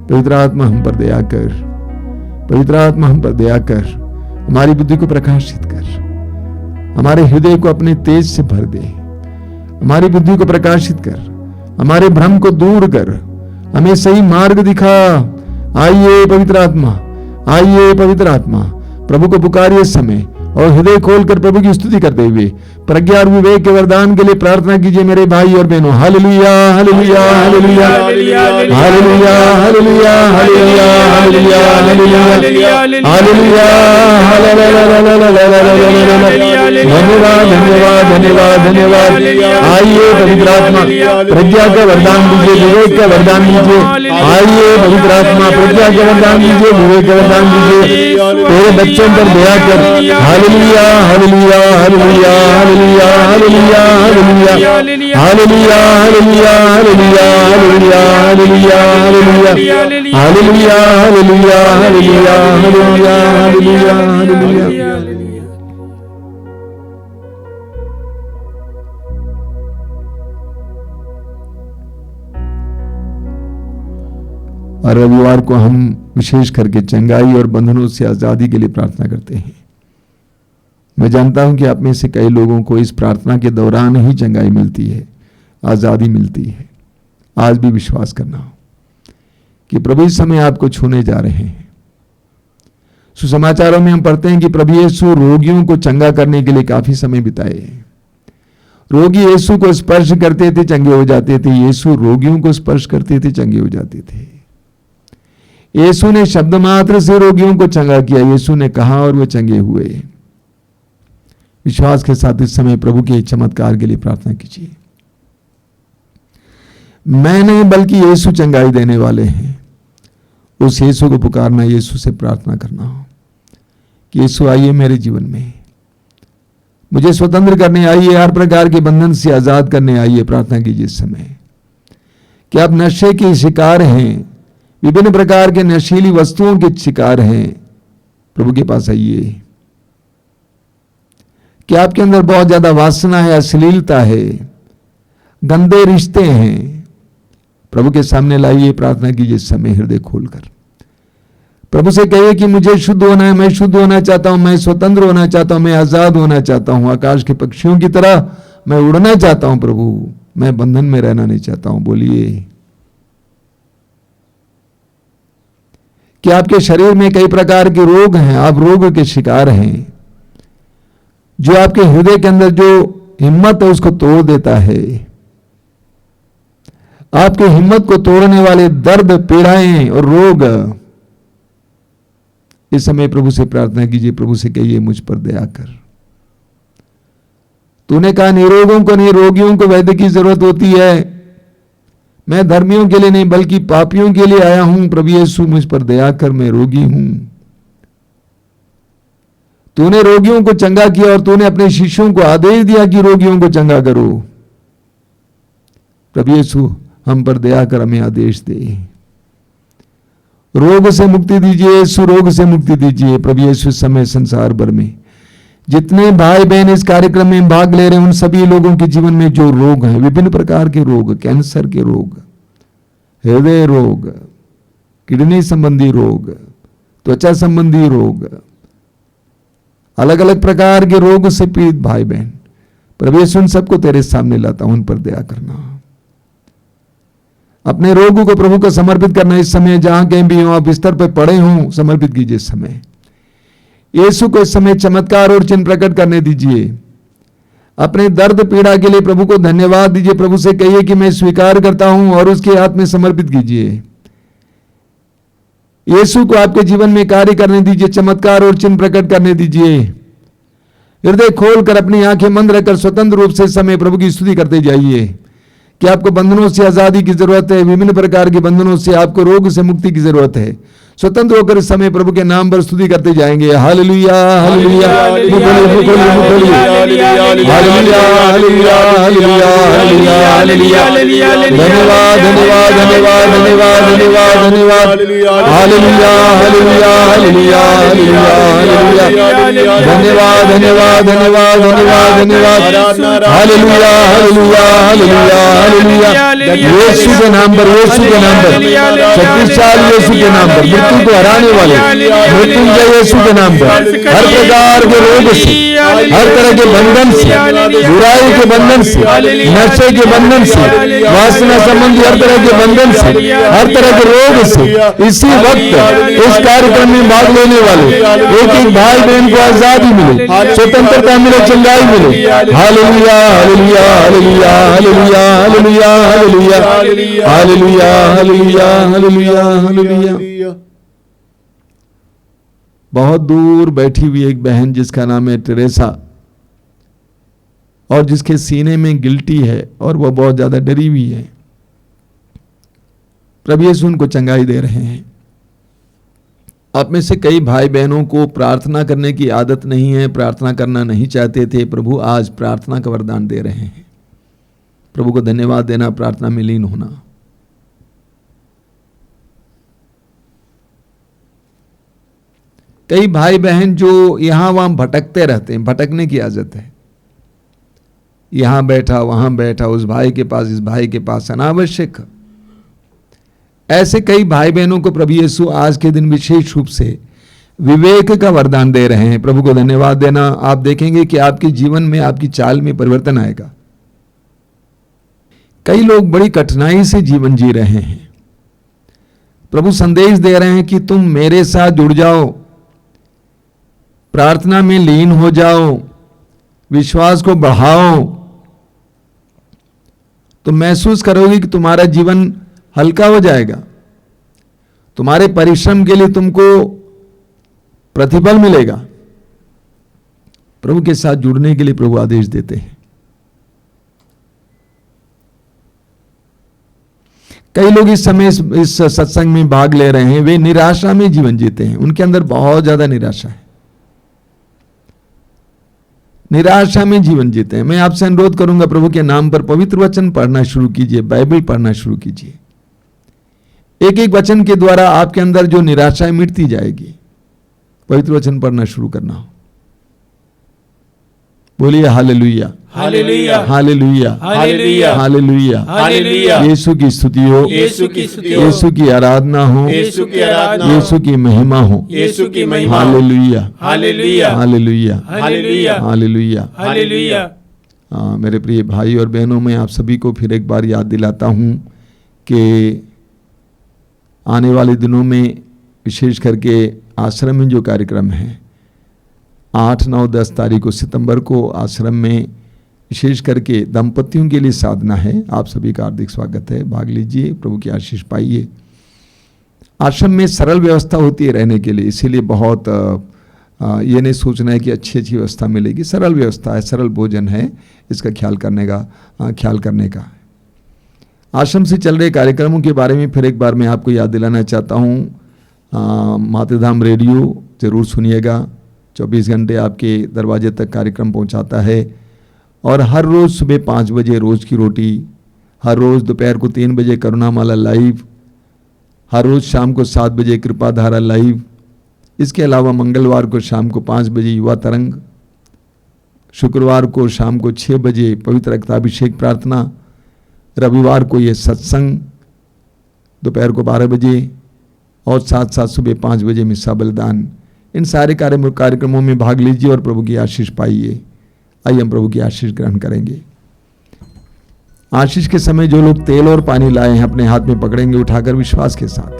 पवित्र आत्मा हम पर दया कर, पवित्र आत्मा हम पर दया कर। हमारी बुद्धि को प्रकाशित कर, हमारे हृदय को अपने तेज से भर दे, हमारी बुद्धि को प्रकाशित कर, हमारे भ्रम को दूर कर, हमें सही मार्ग दिखा। आइए पवित्र आत्मा, आइए पवित्र आत्मा, प्रभु को पुकारिए इस समय और हृदय खोलकर प्रभु की स्तुति करते हुए प्रज्ञा और विवेक के वरदान के लिए प्रार्थना कीजिए मेरे भाई और बहनों। Hallelujah, hallelujah, hallelujah, hallelujah, hallelujah, hallelujah, hallelujah, hallelujah, hallelujah, hallelujah. धन्यवाद धन्यवाद धन्यवाद धन्यवाद। आइए पवित्र आत्मा प्रज्ञा का वरदान दीजिए, विवेक का वरदान दीजिए। आइए पवित्र आत्मा प्रज्ञा का वरदान दीजिए, विवेक का वरदान दीजिए। तेरे बच्चों पर दया कर। Hallelujah hallelujah hallelujah hallelujah hallelujah hallelujah hallelujah hallelujah hallelujah hallelujah hallelujah hallelujah hallelujah hallelujah hallelujah hallelujah hallelujah. और रविवार को हम विशेष करके चंगाई और बंधनों से आजादी के लिए प्रार्थना करते हैं। मैं जानता हूं कि आप में से कई लोगों को इस प्रार्थना के दौरान ही चंगाई मिलती है, आजादी मिलती है। आज भी विश्वास करना कि प्रभु इस समय आपको छूने जा रहे हैं। सुसमाचारों में हम पढ़ते हैं कि प्रभु यीशु रोगियों को चंगा करने के लिए काफी समय बिताए। रोगी यीशु को स्पर्श करते थे, चंगे हो जाते थे। यीशु रोगियों को स्पर्श करते थे, चंगे हो जाते थे। यीशु ने शब्द मात्र से रोगियों को चंगा किया। यीशु ने कहा और वे चंगे हुए। विश्वास के साथ इस समय प्रभु के चमत्कार के लिए प्रार्थना कीजिए। मैं नहीं बल्कि यीशु चंगाई देने वाले हैं। उस यीशु को पुकारना, यीशु से प्रार्थना करना कि यीशु आइए मेरे जीवन में, मुझे स्वतंत्र करने आइए, हर प्रकार के बंधन से आजाद करने आइए। प्रार्थना कीजिए इस समय कि आप नशे के शिकार हैं, विभिन्न प्रकार के नशीली वस्तुओं के शिकार हैं। प्रभु के पास आइए। कि आपके अंदर बहुत ज्यादा वासना है, अश्लीलता है, गंदे रिश्ते हैं, प्रभु के सामने लाइए। प्रार्थना कीजिए इस समय हृदय खोलकर। प्रभु से कहिए कि मुझे शुद्ध होना है, मैं शुद्ध होना चाहता हूं, मैं स्वतंत्र होना चाहता हूं, मैं आजाद होना चाहता हूं, आकाश के पक्षियों की तरह मैं उड़ना चाहता हूं। प्रभु, मैं बंधन में रहना नहीं चाहता हूं। बोलिए कि आपके शरीर में कई प्रकार के रोग हैं, आप रोग के शिकार हैं, जो आपके हृदय के अंदर जो हिम्मत है उसको तोड़ देता है। आपके हिम्मत को तोड़ने वाले दर्द, पीड़ाएं और रोग, इस समय प्रभु से प्रार्थना कीजिए। प्रभु से कहिए मुझ पर दया कर। तूने कहा निरोगों को नहीं, रोगियों को वैद्य की जरूरत होती है। मैं धर्मियों के लिए नहीं बल्कि पापियों के लिए आया हूं। प्रभु यीशु मुझ पर दया कर, मैं रोगी हूं। तूने रोगियों को चंगा किया और तूने अपने शिष्यों को आदेश दिया कि रोगियों को चंगा करो। प्रभु यीशु हम पर दया कर, हमें आदेश दे। रोग से मुक्ति दीजिए यीशु, रोग से मुक्ति दीजिए। प्रभु यीशु समय संसार भर में जितने भाई बहन इस कार्यक्रम में भाग ले रहे हैं, उन सभी लोगों के जीवन में जो रोग हैं, विभिन्न प्रकार के रोग, कैंसर के रोग, हृदय रोग, किडनी संबंधी रोग, त्वचा संबंधी रोग, अलग अलग प्रकार के रोग से पीड़ित भाई बहन, प्रभु यीशु उन सबको तेरे सामने लाता हूं। उन पर दया करना, अपने रोगों को प्रभु को समर्पित करना। इस समय जहां कहीं भी हो, आप बिस्तर पर पड़े हों, समर्पित कीजिए इस समय। यीशु को इस समय चमत्कार और चिन्ह प्रकट करने दीजिए। अपने दर्द पीड़ा के लिए प्रभु को धन्यवाद दीजिए। प्रभु से कहिए कि मैं स्वीकार करता हूं और उसके हाथ में समर्पित कीजिए। यीशु को आपके जीवन में कार्य करने दीजिए, चमत्कार और चिन्ह प्रकट करने दीजिए। हृदय खोलकर अपनी आंखें बंद रखकर स्वतंत्र रूप से इस समय प्रभु की स्तुति करते जाइए कि आपको बंधनों से आजादी की जरूरत है, विभिन्न प्रकार के बंधनों से, आपको रोग से मुक्ति की जरूरत है। स्वतंत्र होकर इस समय प्रभु के नाम पर स्तुति करते जाएंगे। Hallelujah hallelujah hallelujah hallelujah hallelujah hallelujah hallelujah. धन्यवाद धन्यवाद धन्यवाद धन्यवाद धन्यवाद धन्यवाद। Hallelujah hallelujah hallelujah hallelujah. धन्यवाद धन्यवाद धन्यवाद धन्यवाद धन्यवाद। Hallelujah hallelujah hallelujah hallelujah. यीशु के नाम पर, यीशु के नाम पर, शक्तिशाली यीशु के नाम पर, मृत्यु को हराने वाले मृत्युंजय यीशु के नाम पर, हर प्रकार के रोग से, हर तरह के बंधन से, बुराई के बंधन से, नशे के बंधन से, वासना संबंधी हर तरह के बंधन से, हर तरह के रोग से, इसी वक्त इस कार्यक्रम में भाग लेने वाले एक एक भाई बहन को आजादी मिले, स्वतंत्रता मिले, चंगाई मिले। Hallelujah hallelujah hallelujah hallelujah hallelujah hallelujah hallelujah hallelujah hallelujah hallelujah. बहुत दूर बैठी हुई एक बहन जिसका नाम है टेरेसा, और जिसके सीने में गिल्टी है और वह बहुत ज़्यादा डरी हुई है, प्रभु यीशु उनको चंगाई दे रहे हैं। आप में से कई भाई बहनों को प्रार्थना करने की आदत नहीं है, प्रार्थना करना नहीं चाहते थे, प्रभु आज प्रार्थना का वरदान दे रहे हैं। प्रभु को धन्यवाद देना, प्रार्थना में लीन होना। कई भाई बहन जो यहां वहां भटकते रहते हैं, भटकने की आदत है, यहां बैठा वहां बैठा, उस भाई के पास इस भाई के पास, अनावश्यक। ऐसे कई भाई बहनों को प्रभु यीशु आज के दिन विशेष रूप से विवेक का वरदान दे रहे हैं। प्रभु को धन्यवाद देना। आप देखेंगे कि आपके जीवन में, आपकी चाल में परिवर्तन आएगा। कई लोग बड़ी कठिनाई से जीवन जी रहे हैं। प्रभु संदेश दे रहे हैं कि तुम मेरे साथ जुड़ जाओ, प्रार्थना में लीन हो जाओ, विश्वास को बढ़ाओ, तो महसूस करोगे कि तुम्हारा जीवन हल्का हो जाएगा। तुम्हारे परिश्रम के लिए तुमको प्रतिफल मिलेगा। प्रभु के साथ जुड़ने के लिए प्रभु आदेश देते हैं। कई लोग इस समय इस सत्संग में भाग ले रहे हैं, वे निराशा में जीवन जीते हैं। उनके अंदर बहुत ज्यादा निराशा है, निराशा में जीवन जीते हैं। मैं आपसे अनुरोध करूंगा, प्रभु के नाम पर पवित्र वचन पढ़ना शुरू कीजिए, बाइबल पढ़ना शुरू कीजिए। एक एक वचन के द्वारा आपके अंदर जो निराशा है मिटती जाएगी। पवित्र वचन पढ़ना शुरू करना हो। बोलिए hallelujah, hallelujah, hallelujah, hallelujah, hallelujah, hallelujah. यीशु की स्तुति हो, यीशु की स्तुति हो, यीशु की आराधना हो, यीशु की आराधना हो, यीशु की महिमा हो, यीशु की महिमा हो। Hallelujah, hallelujah, hallelujah, hallelujah, hallelujah. Hallelujah. मेरे प्रिय भाई और बहनों, मैं आप सभी को फिर एक बार याद दिलाता हूं कि आने वाले दिनों में विशेष करके आश्रम में जो कार्यक्रम है, 8, 9, 10 तारीख को सितंबर को आश्रम में विशेष करके दंपतियों के लिए साधना है। आप सभी का हार्दिक स्वागत है, भाग लीजिए, प्रभु की आशीष पाइए। आश्रम में सरल व्यवस्था होती है रहने के लिए, इसीलिए बहुत ये नहीं सोचना है कि अच्छी अच्छी व्यवस्था मिलेगी। सरल व्यवस्था है, सरल भोजन है, इसका ख्याल करने का। आश्रम से चल रहे कार्यक्रमों के बारे में फिर एक बार मैं आपको याद दिलाना चाहता हूँ। मातृधाम रेडियो ज़रूर सुनिएगा, 24 घंटे आपके दरवाजे तक कार्यक्रम पहुँचाता है। और हर रोज़ सुबह 5 बजे रोज़ की रोटी, हर रोज़ दोपहर को 3 बजे करुणामाला लाइव, हर रोज़ शाम को 7 बजे कृपा धारा लाइव। इसके अलावा मंगलवार को शाम को 5 बजे युवा तरंग, शुक्रवार को शाम को 6 बजे पवित्र रक्ताभिषेक प्रार्थना, रविवार को ये सत्संग दोपहर को 12 बजे, और साथ साथ सुबह 5 बजे मिस्सा बलिदान। इन सारे कार्यक्रमों में भाग लीजिए और प्रभु की आशीष पाइए। आइए हम प्रभु की आशीष ग्रहण करेंगे। आशीष के समय जो लोग तेल और पानी लाए हैं अपने हाथ में पकड़ेंगे उठाकर विश्वास के साथ,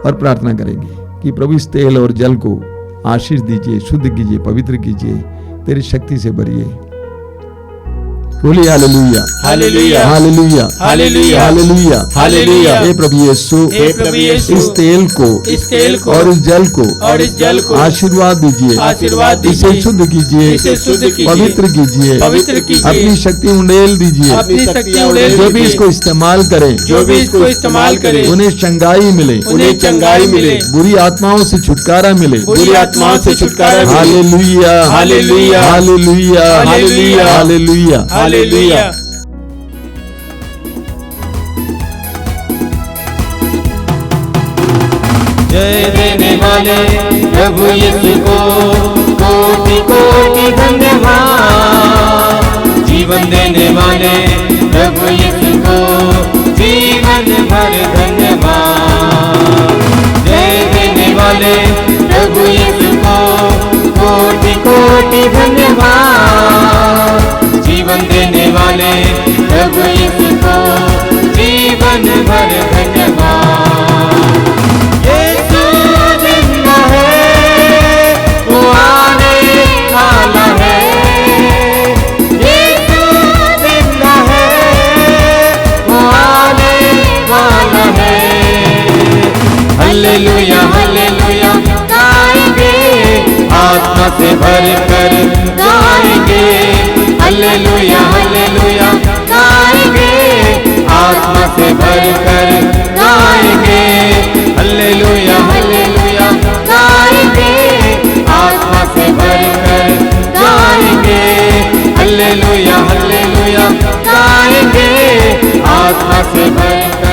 और प्रार्थना करेंगे कि प्रभु इस तेल और जल को आशीष दीजिए, शुद्ध कीजिए, पवित्र कीजिए, तेरी शक्ति से भरिए। बोलिए hallelujah, hallelujah, hallelujah, hallelujah, hallelujah, hallelujah. हे प्रभु यीशु, हे प्रभु यीशु, इस तेल को और इस जल को आशीर्वाद दीजिए, इसे शुद्ध कीजिए, पवित्र कीजिए, अपनी शक्ति उंडेल दीजिए। जो भी इसको इस्तेमाल करें, उन्हें चंगाई मिले, बुरी आत्माओं से छुटकारा मिले। Hallelujah, hallelujah, hallelujah, hallelujah, hallelujah. Hallelujah. जय देने वाले प्रभु यीशु को कोटि कोटि धन्यवाद। जीवन देने वाले प्रभु यीशु को जीवन भर धन्यवाद। जय देने वाले प्रभु यीशु को कोटि कोटि धन्यवाद। जीवन देने वाले प्रभु यीशु को जीवन भर धन्यवाद। यीशु जिंदा है, वो आने वाला है। यीशु जिंदा है, वो आने वाला है। हालेलुया, हालेलुया गाएंगे, आत्मा से भर कर गाएंगे। हल्लेलुया हल्लेलुया गाएंगे, आत्मा से भरकर गाएंगे, हल्लेलुया हल्लेलुया गाएंगे, आत्मा से भरकर गाएंगे, हल्लेलुया हल्लेलुया गाएंगे, आत्मा से भरकर